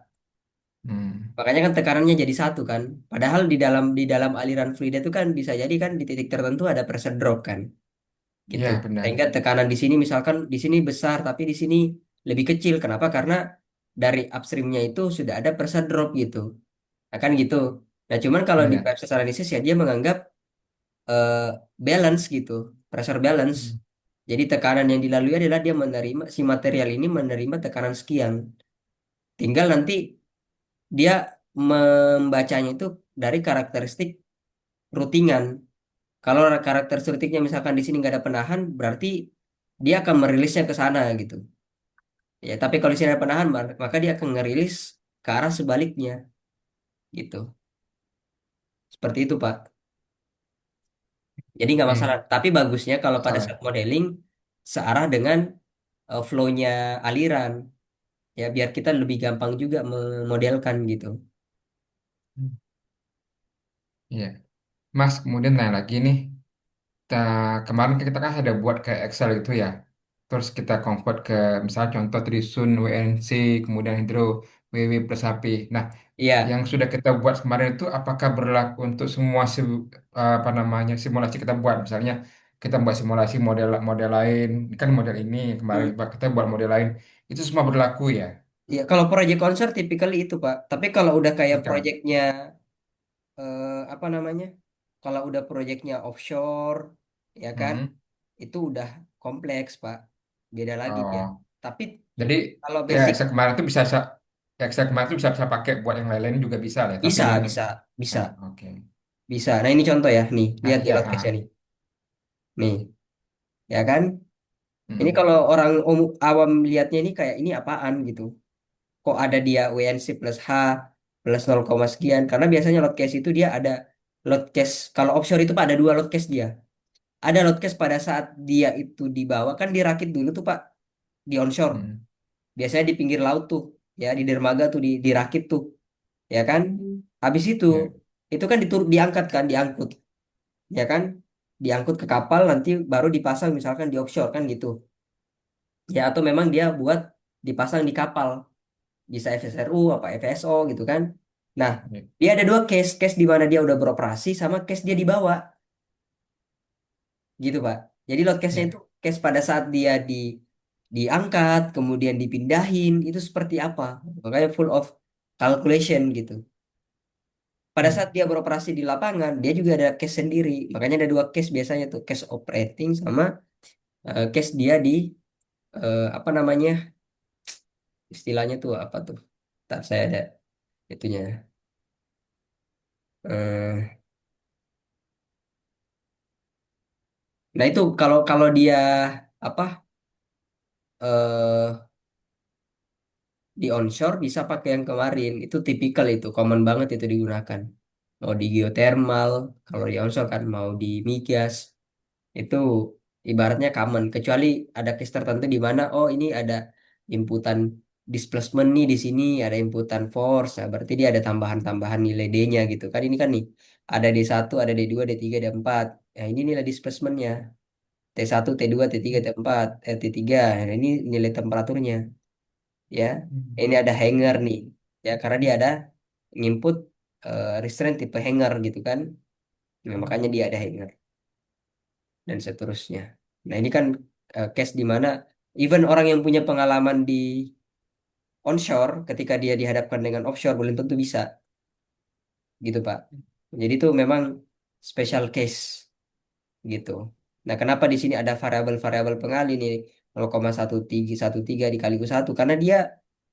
Hmm. Makanya kan tekanannya jadi satu kan. Padahal di dalam aliran fluida itu kan bisa jadi kan di titik tertentu ada pressure drop kan, gitu. Ya benar. Sehingga tekanan di sini misalkan di sini besar tapi di sini lebih kecil. Kenapa? Karena dari upstreamnya itu sudah ada pressure drop gitu. Nah, kan gitu. Nah, cuman kalau di Iya. pressure analysis ya dia menganggap eh, balance gitu, pressure balance. Hmm. Jadi tekanan yang dilalui adalah dia menerima si material ini menerima tekanan sekian. Tinggal nanti dia membacanya itu dari karakteristik routingan. Kalau karakteristiknya misalkan di sini nggak ada penahan, berarti dia akan merilisnya ke sana gitu. Ya, tapi kalau di sini ada penahan, maka dia akan ngerilis ke arah sebaliknya gitu. Seperti itu, Pak. Jadi nggak masalah. Oke. Tapi bagusnya kalau pada saat Masalah. modeling searah dengan flow-nya aliran, ya biar kita lebih gampang juga memodelkan gitu. Hmm. Iya. Mas, kemudian nanya lagi nih. Kemarin kita kan ada buat kayak Excel gitu ya. Terus kita convert ke misalnya contoh Trisun, WNC, kemudian Hydro, WW plus HP. Nah, Iya. yang sudah kita buat kemarin itu apakah berlaku untuk semua apa namanya simulasi kita buat? Misalnya kita buat simulasi model model lain, kan model ini kemarin Hmm. kita buat model lain, itu semua berlaku ya. Ya, kalau proyek konser tipikal itu, Pak. Tapi kalau udah kayak Tipikal. proyeknya apa namanya? Kalau udah proyeknya offshore, ya kan? Hmm. Itu udah kompleks, Pak. Beda lagi Oh, ya. Tapi jadi kalau ya basic Excel kemarin itu Excel kemarin itu bisa pakai buat yang lain-lain juga bisa lah. Tapi bisa, yang bisa, bisa, oke. bisa. Nah, ini contoh ya. Nih, Nah, lihat di iya, loadcase-nya nih. Nih, ya kan? Ini Mm, kalau orang awam lihatnya ini kayak ini apaan gitu. Kok ada dia WNC plus H plus 0, sekian. Karena biasanya loadcase itu dia ada loadcase. Kalau offshore itu Pak ada dua loadcase dia. Ada loadcase pada saat dia itu dibawa kan dirakit dulu tuh Pak di onshore. mm, Biasanya di pinggir laut tuh, ya di dermaga tuh dirakit tuh, ya kan? Habis ya, itu kan diangkat kan, diangkut, ya kan? Diangkut ke kapal nanti baru dipasang misalkan di offshore kan gitu. Ya atau memang dia buat dipasang di kapal, bisa FSRU apa FSO gitu kan. Nah, ya, dia ada dua case, case di mana dia udah beroperasi sama case dia dibawa, gitu Pak. Jadi load case-nya ya, itu case pada saat dia diangkat, kemudian dipindahin, itu seperti apa. Makanya full of calculation gitu. Pada mm, saat dia beroperasi di lapangan, dia juga ada case sendiri. Makanya ada dua case biasanya tuh, case operating sama case dia di apa namanya istilahnya tuh apa tuh? Tak saya ada itunya. Eh, nah itu kalau kalau dia apa eh di onshore bisa pakai yang kemarin. Itu tipikal itu, common banget itu digunakan. Mau di geothermal, kalau di onshore kan mau di migas, itu ibaratnya common. Kecuali ada case tertentu di mana, oh ini ada inputan displacement nih di sini, ada inputan force, nah, berarti dia ada tambahan-tambahan nilai D-nya gitu. Kan ini kan nih, ada D1, ada D2, D3, D4. Nah ini nilai displacementnya. T1, T2, T3, T4, T3. Nah, ini nilai temperaturnya ya. mm, Ini ada hanger nih ya karena dia ada input restraint tipe hanger gitu kan. Nah, makanya dia ada hanger dan seterusnya. Nah ini kan case di mana even orang yang punya pengalaman di onshore ketika dia dihadapkan dengan offshore belum tentu bisa gitu Pak. Jadi itu memang special case gitu. Nah kenapa di sini ada variabel-variabel pengalih nih, 0,1313 dikali satu karena dia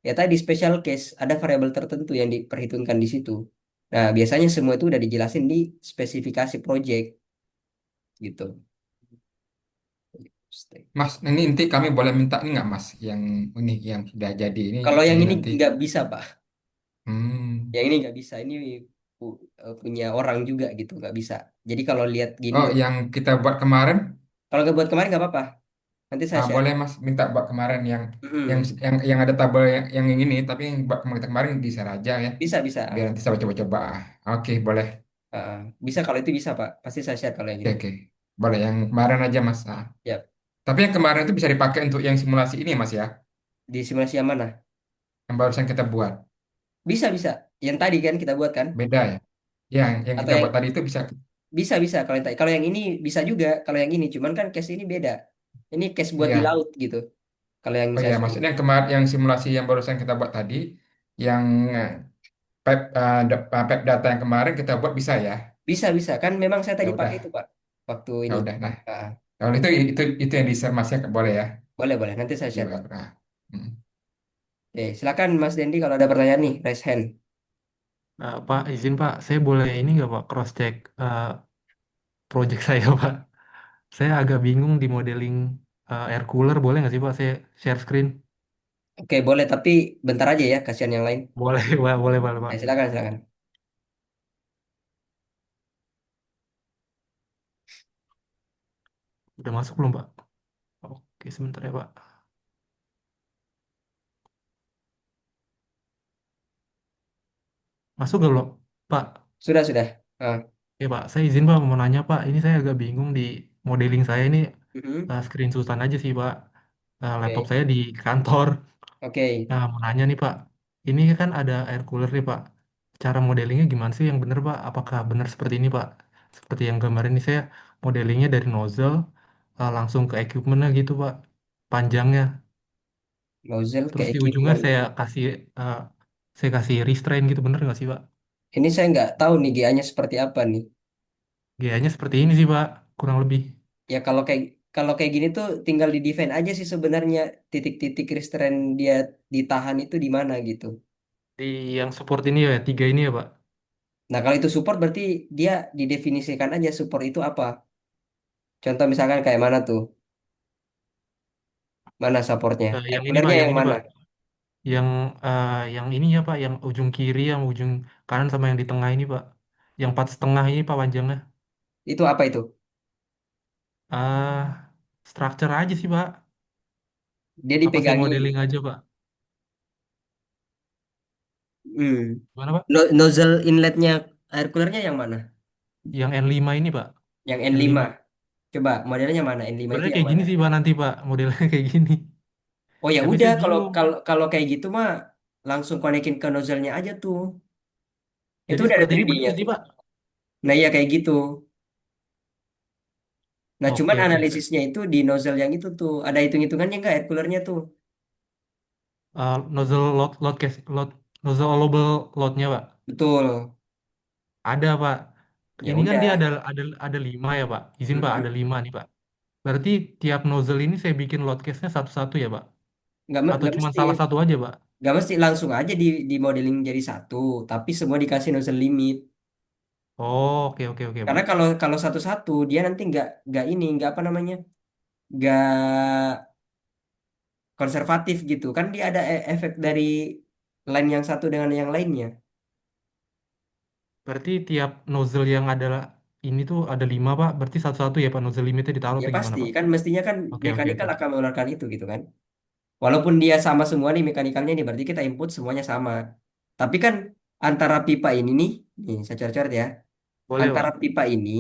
ya tadi special case ada variabel tertentu yang diperhitungkan di situ. Nah, biasanya semua itu udah dijelasin di spesifikasi project gitu. Mas, ini nanti kami boleh minta ini nggak Mas, yang ini yang sudah jadi Kalau yang ini ini nanti. nggak bisa, Pak. Hmm. Yang ini nggak bisa. Ini punya orang juga gitu, nggak bisa. Jadi kalau lihat gini, Oh, yang kita buat kemarin, kalau nggak buat kemarin nggak apa-apa. Nanti saya share. boleh Mas minta buat kemarin yang Mm-mm. yang ada tabel yang ini, tapi yang buat kemarin di share aja ya, Bisa, bisa. biar nanti saya coba-coba. Oke, boleh. Ah, bisa kalau itu bisa, Pak. Pasti saya share kalau yang Oke, itu. oke. Boleh yang kemarin aja Mas. Ya, Tapi yang kemarin itu bisa dipakai untuk yang simulasi ini Mas ya, di simulasi yang mana? yang barusan kita buat. Bisa, bisa. Yang tadi kan kita buat kan? Beda ya. Yang Atau kita yang buat tadi itu bisa. bisa, bisa. Kalau yang tadi, kalau yang ini bisa juga. Kalau yang ini, cuman kan case ini beda. Ini case buat di Iya. laut gitu. Kalau yang Oh saya iya, share maksudnya ini. yang simulasi yang barusan kita buat tadi, yang pipe data yang kemarin kita buat bisa ya. Bisa, bisa. Kan memang saya Ya tadi pakai itu, udah, Pak. Waktu ya ini. udah. Nah, Ah, kalau itu yang di share Mas ya, boleh ya. boleh, boleh. Nanti saya share, Iya, Pak. nah. Hmm. Oke, silakan Mas Dendi kalau ada pertanyaan nih, raise hand. Pak, izin Pak, saya boleh ini nggak Pak, cross check project saya Pak. Saya agak bingung di modeling air cooler, boleh nggak sih Pak? Saya share screen. Oke, boleh. Tapi bentar aja ya, kasihan yang lain. Boleh Pak, boleh Pak. Silakan, silakan. Udah masuk belum Pak? Oke, sebentar ya Pak. Masuk nggak belum? Pak, Sudah, sudah. Ah, ya Pak, saya izin Pak mau nanya Pak. Ini saya agak bingung di modeling saya ini mhm. screenshotan aja sih Pak. Laptop Oke, saya di kantor. oke. Nah, mau nanya nih Pak, ini kan ada air cooler nih Pak. Cara modelingnya gimana sih yang bener Pak? Apakah benar seperti ini Pak? Seperti yang gambar ini saya modelingnya dari nozzle langsung ke equipmentnya gitu Pak, panjangnya. Nozzle ke Terus di ujungnya equipment. uh, saya kasih restrain gitu bener nggak sih Pak? Ini saya nggak tahu nih GA-nya seperti apa nih. Gayanya seperti ini sih Pak, kurang lebih. Ya kalau kayak gini tuh tinggal di defend aja sih sebenarnya titik-titik restraint dia ditahan itu di mana gitu. Di yang support ini ya, tiga ini ya Pak. Nah, kalau itu support berarti dia didefinisikan aja support itu apa. Contoh misalkan kayak mana tuh? Mana supportnya? Air Yang ini Pak, coolernya yang yang ini mana? Pak. Yang yang ini ya Pak, yang ujung kiri, yang ujung kanan sama yang di tengah ini Pak. Yang 4,5 ini Pak panjangnya. Itu apa itu? ah Structure aja sih Pak. Dia Apa saya dipegangi. modeling aja Pak? Hmm. Gimana Pak? Nozzle inletnya air coolernya yang mana? Yang N5 ini Pak. Yang N5. N5. Coba modelnya mana? N5 itu Sebenarnya yang kayak gini mana? sih Pak nanti Pak, modelnya kayak gini. Oh ya Tapi udah saya kalau bingung. kalau kalau kayak gitu mah langsung konekin ke nozzle-nya aja tuh. Itu Jadi udah ada seperti ini bener 3D-nya nggak sih tuh. Pak? Nah, iya kayak gitu. Nah, cuman Oke, oke, oke. analisisnya itu di nozzle yang itu tuh. Ada hitung-hitungannya nggak air coolernya tuh? Nozzle nozzle allowable loadnya Pak. Betul. Ada Pak. Ya Ini kan dia udah. ada 5 ya Pak. Izin Pak, ada Mm-mm. 5 nih Pak. Berarti tiap nozzle ini saya bikin load case-nya satu-satu ya Pak? Atau Nggak cuma mesti. salah satu aja Pak? Nggak mesti langsung aja di modeling jadi satu. Tapi semua dikasih nozzle limit. Oh, oke, oke, oke Karena Pak. kalau kalau satu-satu dia nanti nggak ini nggak apa namanya nggak konservatif gitu kan dia ada efek dari line yang satu dengan yang lainnya. Berarti tiap nozzle yang ada ini tuh ada 5 Pak. Berarti satu-satu ya Pak, nozzle limitnya ditaruh Ya atau gimana pasti Pak? kan mestinya kan Oke, oke, mekanikal oke. akan mengeluarkan itu gitu kan. Walaupun dia sama semua nih mekanikalnya nih berarti kita input semuanya sama. Tapi kan antara pipa ini nih saya coret-coret ya. Boleh Antara Pak. pipa ini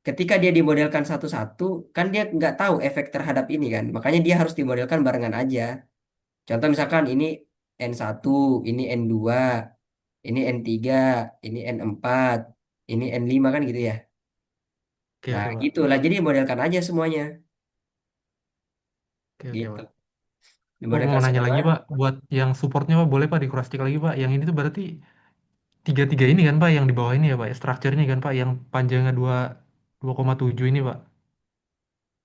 ketika dia dimodelkan satu-satu kan dia nggak tahu efek terhadap ini kan. Makanya dia harus dimodelkan barengan aja. Contoh misalkan ini N1, ini N2, ini N3, ini N4, ini N5 kan gitu ya. Oke, Nah, oke Pak. gitu lah. Jadi modelkan aja semuanya. Oke, oke Gitu. Pak. Oh, mau Dimodelkan nanya semua. lagi Pak, buat yang supportnya Pak, boleh Pak di cross check lagi Pak. Yang ini tuh berarti tiga-tiga ini kan Pak, yang di bawah ini ya Pak, structure-nya kan Pak, yang panjangnya 2,7 ini Pak.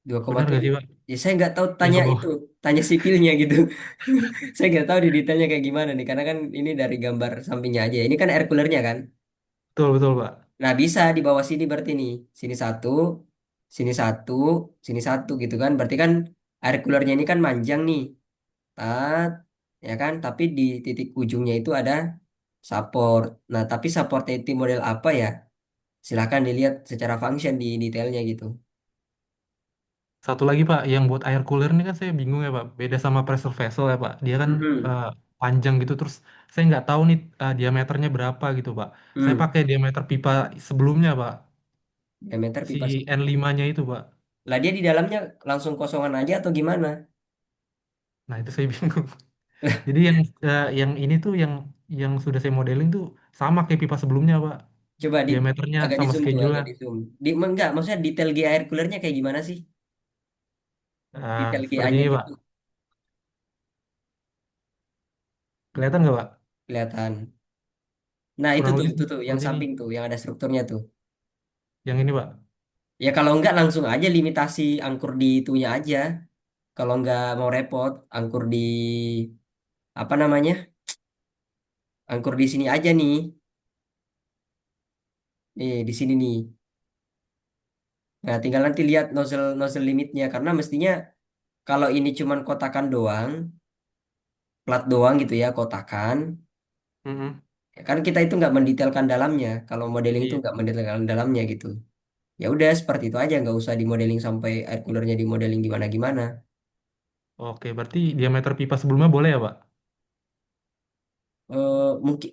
dua koma Benar nggak tujuh sih Pak? Ya saya nggak tahu, Yang tanya ke itu, bawah. tanya sipilnya gitu. Saya nggak tahu di detailnya kayak gimana nih, karena kan ini dari gambar sampingnya aja. Ini kan air coolernya kan. Betul, betul Pak. Nah bisa di bawah sini berarti nih, sini satu, sini satu, sini satu gitu kan. Berarti kan air coolernya ini kan manjang nih, tat, ya kan. Tapi di titik ujungnya itu ada support. Nah tapi supportnya itu model apa ya? Silahkan dilihat secara function di detailnya gitu. Satu lagi Pak, yang buat air cooler ini kan saya bingung ya Pak. Beda sama pressure vessel ya Pak. Dia kan Mm-mm. panjang gitu, terus saya nggak tahu nih diameternya berapa gitu Pak. Saya Hmm. pakai diameter pipa sebelumnya Pak. Diameter Si pipa sebelumnya. N5-nya itu Pak. Lah dia di dalamnya langsung kosongan aja atau gimana? Nah itu saya bingung. Jadi yang ini tuh yang sudah saya modeling tuh sama kayak pipa sebelumnya Pak. Coba di Diameternya agak di sama zoom tuh, agak schedule-nya. di zoom. Enggak, maksudnya detail G air coolernya kayak gimana sih? Detail Seperti GA-nya ini Pak. gitu Kelihatan nggak Pak? kelihatan. Nah, Kurang lebih itu tuh yang seperti ini. samping tuh, yang ada strukturnya tuh. Yang ini Pak. Ya kalau enggak langsung aja limitasi angkur di itunya aja. Kalau enggak mau repot, angkur di apa namanya? Angkur di sini aja nih. Nih, di sini nih. Nah, tinggal nanti lihat nozzle nozzle limitnya karena mestinya kalau ini cuman kotakan doang, plat doang gitu ya, kotakan. Mm-mm. Ya kan kita itu nggak mendetailkan dalamnya. Kalau modeling itu Iya. nggak mendetailkan dalamnya gitu. Ya udah seperti itu aja, nggak usah dimodeling sampai air coolernya dimodeling gimana gimana. Oke, berarti diameter pipa sebelumnya boleh ya Pak? Mungkin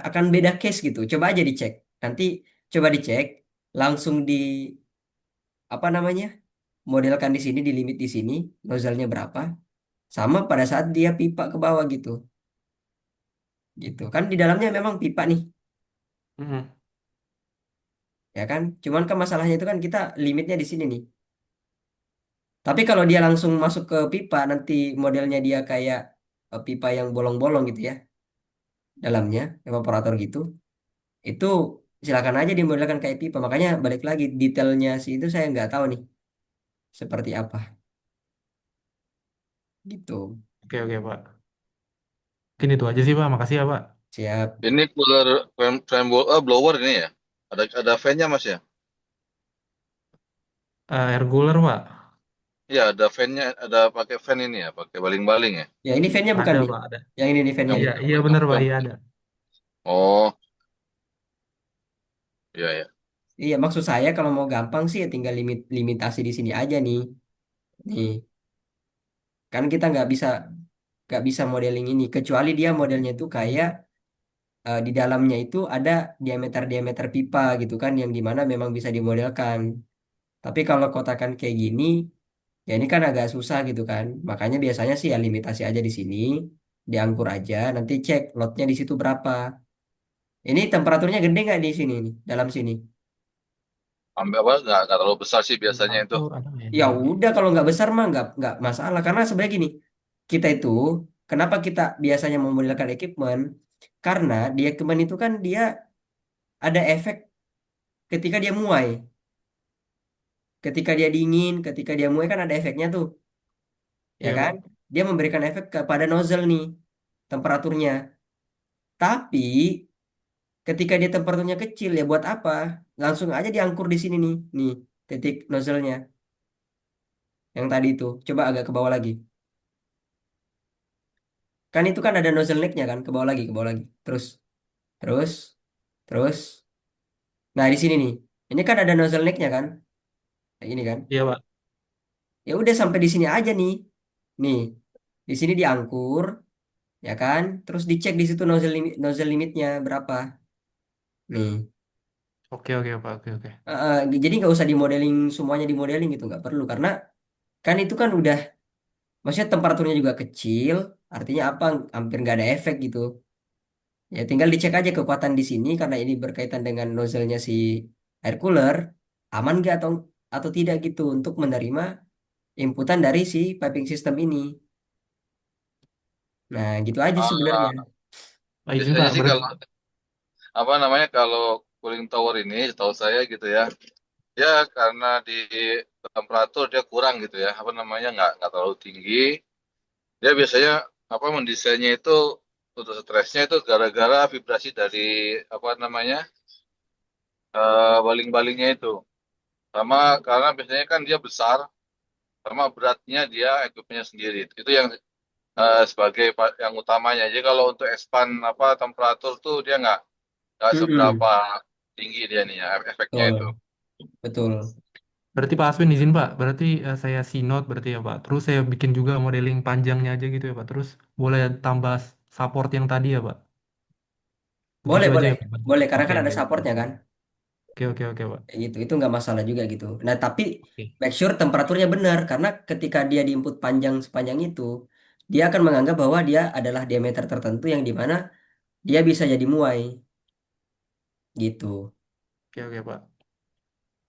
akan beda case gitu. Coba aja dicek. Nanti coba dicek langsung di apa namanya? Modelkan di sini, di limit di sini, nozzle-nya berapa? Sama pada saat dia pipa ke bawah gitu. Gitu. Kan di dalamnya memang pipa nih, Mm-mm. ya kan? Cuman kan masalahnya itu kan kita limitnya di sini nih. Tapi kalau dia langsung masuk ke pipa, nanti modelnya dia kayak pipa yang bolong-bolong gitu ya, dalamnya evaporator gitu. Itu silakan aja dimodelkan kayak pipa. Makanya balik lagi detailnya sih itu saya nggak tahu nih seperti apa gitu. Oke, oke Pak. Mungkin itu aja sih Pak. Makasih ya Pak. Siap. Ini cooler blower ini ya. Ada fan-nya Mas ya. Air cooler Pak. Iya, ada fan-nya, ada pakai fan ini ya, pakai baling-baling ya. Ya ini fan-nya bukan Ada nih. Pak, ada. Yang ini nih fan-nya Yang Iya, nih. iya benar Pak. yang Iya ada. oh, iya ya. Iya maksud saya kalau mau gampang sih ya tinggal limitasi di sini aja nih. Nih kan kita nggak bisa modeling ini kecuali dia modelnya itu kayak di dalamnya itu ada diameter-diameter pipa gitu kan yang dimana memang bisa dimodelkan. Tapi kalau kotakan kayak gini, ya ini kan agak susah gitu kan. Makanya biasanya sih ya limitasi aja di sini, diangkur aja, nanti cek lotnya di situ berapa. Ini temperaturnya gede nggak di sini nih, dalam sini? Ambil apa? Nggak terlalu besar sih biasanya itu. Temperatur ada nggak Ya ini? udah kalau nggak besar mah nggak masalah. Karena sebenarnya gini, kita itu kenapa kita biasanya memodelkan equipment? Karena di equipment itu kan dia ada efek ketika dia muai. Ketika dia dingin, ketika dia muai kan ada efeknya tuh, ya Iya kan? Pak. Dia memberikan efek kepada nozzle nih, temperaturnya. Tapi ketika dia temperaturnya kecil ya buat apa? Langsung aja diangkur di sini nih, nih titik nozzle-nya yang tadi itu. Coba agak ke bawah lagi. Kan itu kan ada nozzle neck-nya kan, ke bawah lagi, ke bawah lagi. Terus, terus, terus. Nah di sini nih, ini kan ada nozzle neck-nya kan, kayak ini kan. Iya Pak. Ya udah sampai di sini aja nih, nih di sini diangkur, ya kan? Terus dicek di situ nozzle limitnya berapa. Nih, Oke, oke Pak. Oke, oke. jadi nggak usah dimodeling semuanya dimodeling gitu nggak perlu karena kan itu kan udah maksudnya temperaturnya juga kecil artinya apa hampir nggak ada efek gitu ya tinggal dicek aja kekuatan di sini karena ini berkaitan dengan nozzle-nya si air cooler aman nggak atau tidak gitu untuk menerima inputan dari si piping system ini nah gitu aja sebenarnya. Ah, Pak izin biasanya Pak, sih berarti kalau apa namanya kalau cooling tower ini, setahu saya gitu ya, Ya karena di temperatur dia kurang gitu ya, apa namanya nggak terlalu tinggi. Dia biasanya apa mendesainnya itu untuk stresnya itu gara-gara vibrasi dari apa namanya baling-balingnya itu. Sama karena biasanya kan dia besar, sama beratnya dia equipmentnya sendiri. Itu yang sebagai yang utamanya. Jadi kalau untuk expand apa temperatur tuh dia nggak seberapa Mm-mm. tinggi dia nih ya efeknya Betul, itu. betul. Berarti Pak Aswin izin Pak, berarti saya C note berarti ya Pak. Terus saya bikin juga modeling panjangnya aja gitu ya Pak. Terus boleh tambah support yang tadi ya Pak. Begitu Boleh, aja boleh, ya Pak. boleh. Karena Oke kan ada oke supportnya kan. oke oke oke Pak. Kayak gitu, itu nggak masalah juga gitu. Nah, tapi Oke make sure temperaturnya benar karena ketika dia di input panjang sepanjang itu, dia akan menganggap bahwa dia adalah diameter tertentu yang dimana dia bisa jadi muai gitu. oke oke Pak.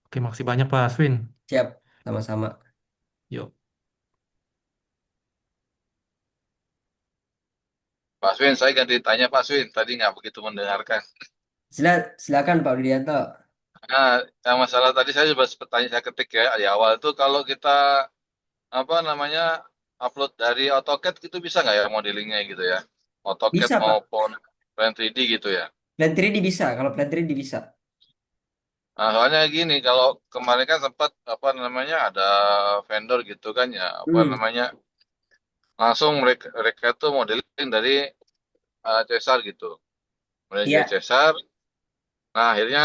Oke makasih banyak Pak Aswin. Siap, sama-sama. Yuk. Pak Swin, saya ganti tanya Pak Swin, tadi nggak begitu mendengarkan. Silakan Pak Widianto. Nah, yang masalah tadi saya coba sempat tanya saya ketik ya di awal itu kalau kita apa namanya upload dari AutoCAD itu bisa nggak ya modelingnya gitu ya? AutoCAD Bisa Pak. maupun Plan 3D gitu ya. Plan 3D bisa. Kalau Plan 3D bisa. Nah, soalnya gini, kalau kemarin kan sempat apa namanya ada vendor gitu kan ya, apa Hmm, namanya langsung mereka tuh modeling dari Cesar gitu, modeling dari iya. Cesar. Nah, akhirnya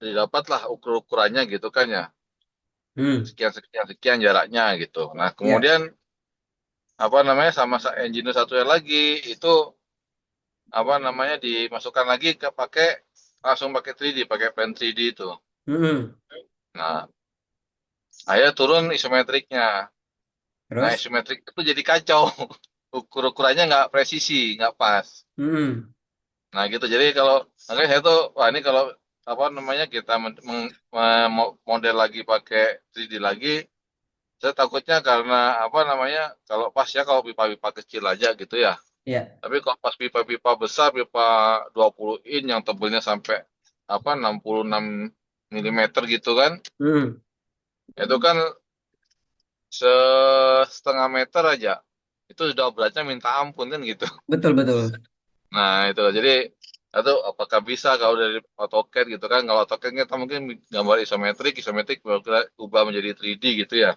didapatlah ukurannya gitu kan ya, Hmm, sekian sekian sekian jaraknya gitu. Nah, iya. kemudian apa namanya sama engineer satu lagi itu apa namanya dimasukkan lagi ke langsung pakai 3D, pakai plan 3D itu. Hmm, Nah, akhirnya turun isometriknya. Nah, terus? isometrik itu jadi kacau. Ukurannya nggak presisi, nggak pas. Hmm, Nah, gitu. Jadi kalau makanya saya tuh, wah ini kalau apa namanya kita model lagi pakai 3D lagi, saya takutnya karena apa namanya, kalau pas ya kalau pipa-pipa kecil aja gitu ya. iya. Tapi kalau pas pipa-pipa besar, pipa 20 in yang tebelnya sampai apa 66 milimeter gitu kan, Hmm, itu kan setengah meter aja. Itu sudah beratnya minta ampun kan gitu. betul, betul. Nah, itu loh. Jadi atau apakah bisa kalau dari AutoCAD gitu kan? Kalau AutoCAD kita mungkin gambar isometrik, isometrik baru kita ubah menjadi 3D gitu ya.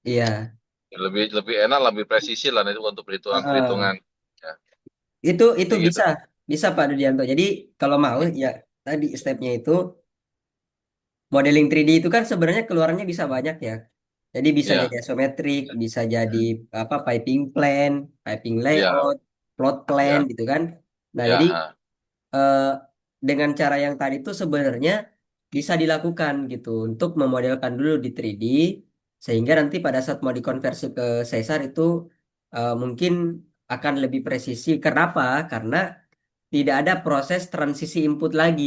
Iya. Lebih lebih enak, lebih presisi lah itu untuk Heeh. perhitungan-perhitungan. Ya, Itu kayak gitu. bisa. Bisa Pak Dudianto. Jadi kalau mau ya tadi stepnya itu modeling 3D itu kan sebenarnya keluarannya bisa banyak ya. Jadi bisa jadi Ya, isometrik, bisa jadi apa piping plan, piping ya, layout, plot plan ya, gitu kan. Nah, ya, jadi ha. eh, dengan cara yang tadi itu sebenarnya bisa dilakukan gitu untuk memodelkan dulu di 3D sehingga nanti pada saat mau dikonversi ke Caesar itu mungkin akan lebih presisi. Kenapa? Karena tidak ada proses transisi input lagi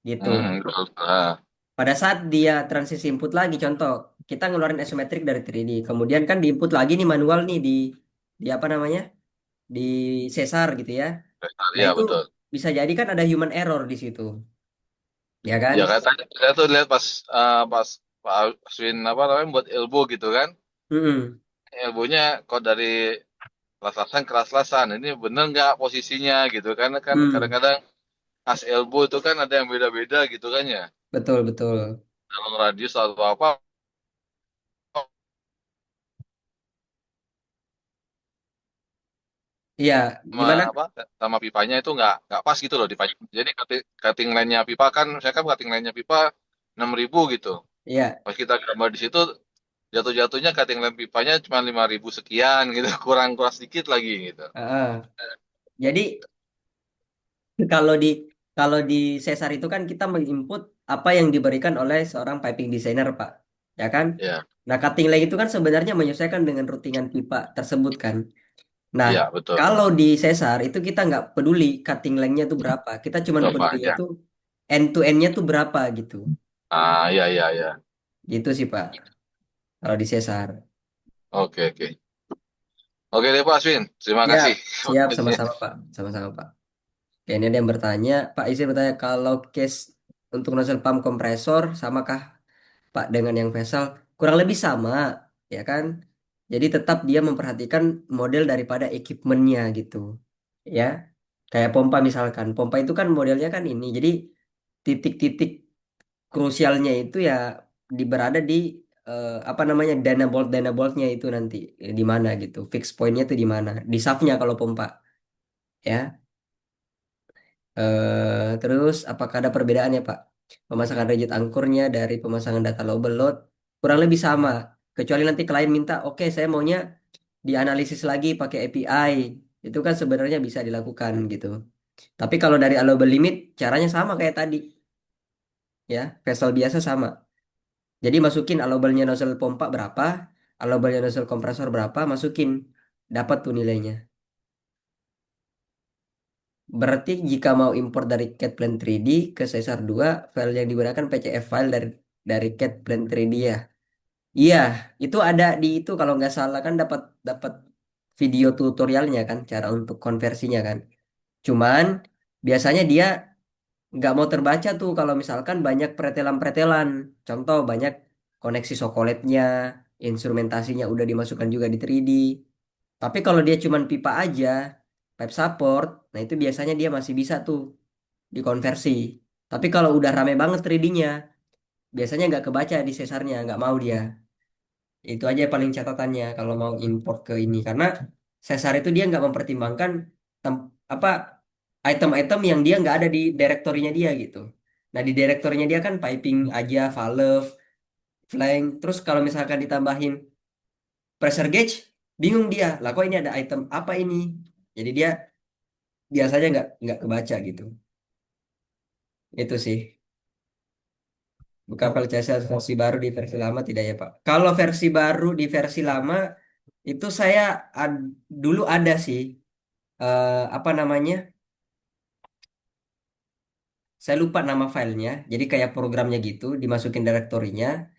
gitu. Betul. Ha. Pada saat dia transisi input lagi, contoh kita ngeluarin isometrik dari 3D, kemudian kan diinput lagi nih manual nih di apa namanya di Caesar gitu ya. Nah Ya, itu betul. bisa jadi kan ada human error di situ, ya Ya kan? katanya saya tuh lihat pas Pak Aswin apa namanya buat elbow gitu kan. Mm-mm. Elbownya kok dari las-lasan ke las-lasan. Ini bener nggak posisinya gitu kan? Kan Hmm, kadang-kadang as elbow itu kan ada yang beda-beda gitu kan ya. betul betul. Dalam radius atau apa Iya, sama gimana? apa sama pipanya itu nggak pas gitu loh di jadi cutting line-nya pipa kan saya kan cutting line-nya pipa 6.000 gitu. Iya, Pas kita gambar di situ jatuh-jatuhnya cutting line pipanya cuma 5.000 sekian gitu kurang kurang sedikit lagi gitu. heeh. Jadi kalau di kalau di Caesar itu kan kita menginput apa yang diberikan oleh seorang piping designer, Pak. Ya kan? Ya, Nah, cutting leg itu kan sebenarnya menyesuaikan dengan routingan pipa tersebut kan. Nah, iya betul. kalau di Caesar itu kita nggak peduli cutting lengthnya itu berapa. Kita cuma Coba peduli ya. itu end to endnya tuh berapa gitu. Ah, iya iya iya. Gitu sih, Pak. Kalau di Caesar. Oke oke. Oke deh Pak Aswin, terima Ya, kasih. siap sama-sama, Pak. Sama-sama, Pak. Oke, ini ada yang bertanya, Pak Izin bertanya kalau case untuk nozzle pump kompresor samakah Pak dengan yang vessel? Kurang lebih sama, ya kan? Jadi tetap dia memperhatikan model daripada equipmentnya gitu, ya. Kayak pompa misalkan, pompa itu kan modelnya kan ini. Jadi titik-titik krusialnya itu ya berada di apa namanya dana boltnya itu nanti di mana gitu. Fix pointnya itu di mana? Di shaftnya kalau pompa, ya. Terus apakah ada perbedaan ya Pak? Pemasangan rigid angkurnya dari pemasangan data double load kurang lebih sama. Kecuali nanti klien minta, oke saya maunya dianalisis lagi pakai API. Itu kan sebenarnya bisa dilakukan gitu. Tapi kalau dari allowable limit caranya sama kayak tadi, ya. Vessel biasa sama. Jadi masukin allowable-nya nozzle pompa berapa, allowable-nya nozzle kompresor berapa, masukin. Dapat tuh nilainya. Berarti jika mau import dari CAD Plan 3D ke Caesar 2, file yang digunakan PCF file dari CAD Plan 3D ya. Iya, itu ada di itu kalau nggak salah kan dapat dapat video tutorialnya kan cara untuk konversinya kan. Cuman biasanya dia nggak mau terbaca tuh kalau misalkan banyak pretelan-pretelan. Contoh banyak koneksi sokoletnya, instrumentasinya udah dimasukkan juga di 3D. Tapi kalau dia cuman pipa aja, pipe support, nah itu biasanya dia masih bisa tuh dikonversi. Tapi kalau udah rame banget 3D-nya, biasanya nggak kebaca di sesarnya, nggak mau dia. Itu aja paling catatannya kalau mau import ke ini. Karena sesar itu dia nggak mempertimbangkan apa item-item yang dia nggak ada di direktorinya dia gitu. Nah di direktorinya dia kan piping aja, valve, flank. Terus kalau misalkan ditambahin pressure gauge, bingung dia. Lah kok ini ada item apa ini? Jadi dia biasanya nggak kebaca gitu. Itu sih. Buka file CSS versi baru di versi lama tidak ya Pak? Kalau versi baru di versi lama itu saya dulu ada sih apa namanya? Saya lupa nama filenya. Jadi kayak programnya gitu dimasukin direktorinya.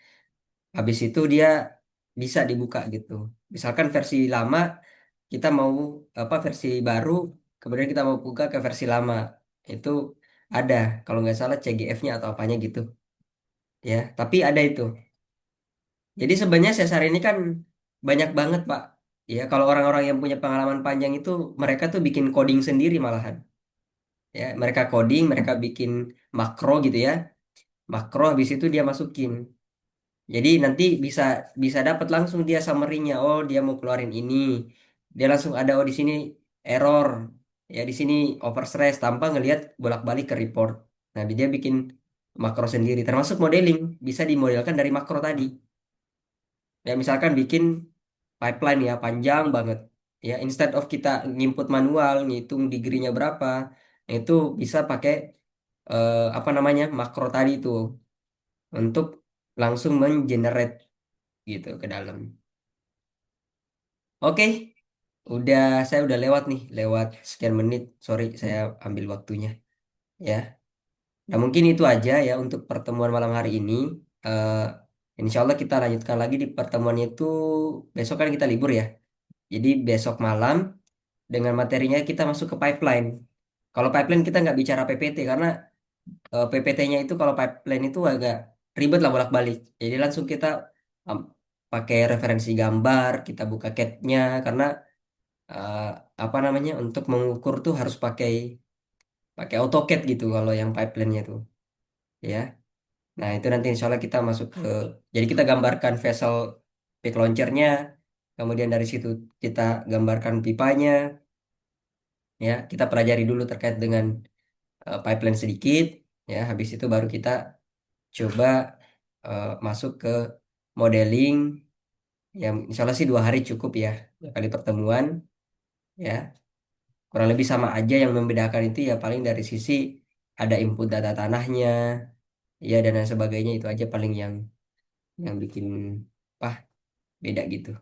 Habis itu dia bisa dibuka gitu. Misalkan versi lama kita mau apa versi baru, kemudian kita mau buka ke versi lama. Itu ada kalau nggak salah CGF-nya atau apanya gitu ya. Tapi ada itu. Jadi sebenarnya sesar ini kan banyak banget, Pak. Ya, kalau orang-orang yang punya pengalaman panjang itu mereka tuh bikin coding sendiri malahan. Ya, mereka coding, mereka bikin makro gitu ya. Makro habis itu dia masukin. Jadi nanti bisa bisa dapat langsung dia summary-nya. Oh, dia mau keluarin ini. Dia langsung ada oh di sini error. Ya, di sini overstress tanpa ngelihat bolak-balik ke report. Nah, dia bikin makro sendiri termasuk modeling, bisa dimodelkan dari makro tadi. Ya misalkan bikin pipeline ya panjang banget. Ya instead of kita nginput manual, ngitung degree-nya berapa, nah, itu bisa pakai apa namanya makro tadi itu untuk langsung mengenerate gitu ke dalam. Oke, saya udah lewat nih, lewat sekian menit. Sorry, saya ambil waktunya. Ya, nah mungkin itu aja ya untuk pertemuan malam hari ini. Eh Insya Allah kita lanjutkan lagi di pertemuannya itu besok kan kita libur ya. Jadi besok malam dengan materinya kita masuk ke pipeline. Kalau pipeline kita nggak bicara PPT karena PPT-nya itu kalau pipeline itu agak ribet lah bolak-balik. Jadi langsung kita um, pakai referensi gambar, kita buka CAD-nya karena eh, apa namanya untuk mengukur tuh harus pakai pakai AutoCAD gitu kalau yang pipeline-nya tuh ya. Nah, itu nanti insya Allah kita masuk ke jadi kita gambarkan vessel pick launcher-nya, kemudian dari situ kita gambarkan pipanya ya, kita pelajari dulu terkait dengan pipeline sedikit ya habis itu baru kita coba masuk ke modeling yang insya Allah sih 2 hari cukup ya kali pertemuan ya kurang lebih sama aja yang membedakan itu ya paling dari sisi ada input data tanahnya ya dan lain sebagainya itu aja paling yang bikin apa beda gitu.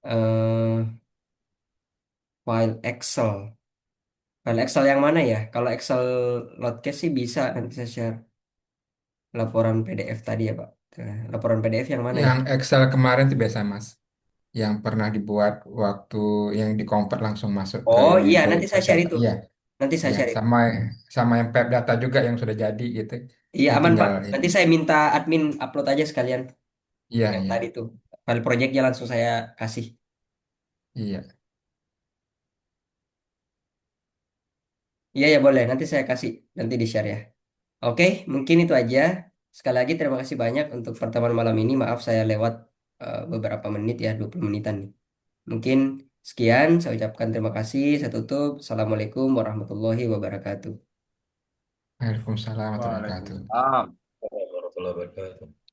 eh file Excel yang mana ya kalau Excel Notecast sih bisa nanti saya share laporan PDF tadi ya Pak. Laporan PDF yang mana ya? Yang Excel kemarin itu biasa Mas, yang pernah dibuat waktu yang di convert langsung masuk ke Oh ini iya, Bu nanti saya Excel. share itu. Iya, Nanti saya Ya, share. sama sama yang pep data juga yang sudah jadi gitu. Iya Ini aman Pak. tinggal ini. Nanti saya minta admin upload aja sekalian Iya, yang iya. tadi tuh. File projectnya langsung saya kasih. Iya. Iya ya boleh. Nanti saya kasih. Nanti di share ya. Oke, mungkin itu aja. Sekali lagi terima kasih banyak untuk pertemuan malam ini. Maaf saya lewat beberapa menit ya, 20 menitan nih. Mungkin sekian, saya ucapkan terima kasih. Saya tutup. Assalamualaikum warahmatullahi wabarakatuh. Waalaikumsalam warahmatullahi wabarakatuh. Waalaikumsalam warahmatullahi wabarakatuh.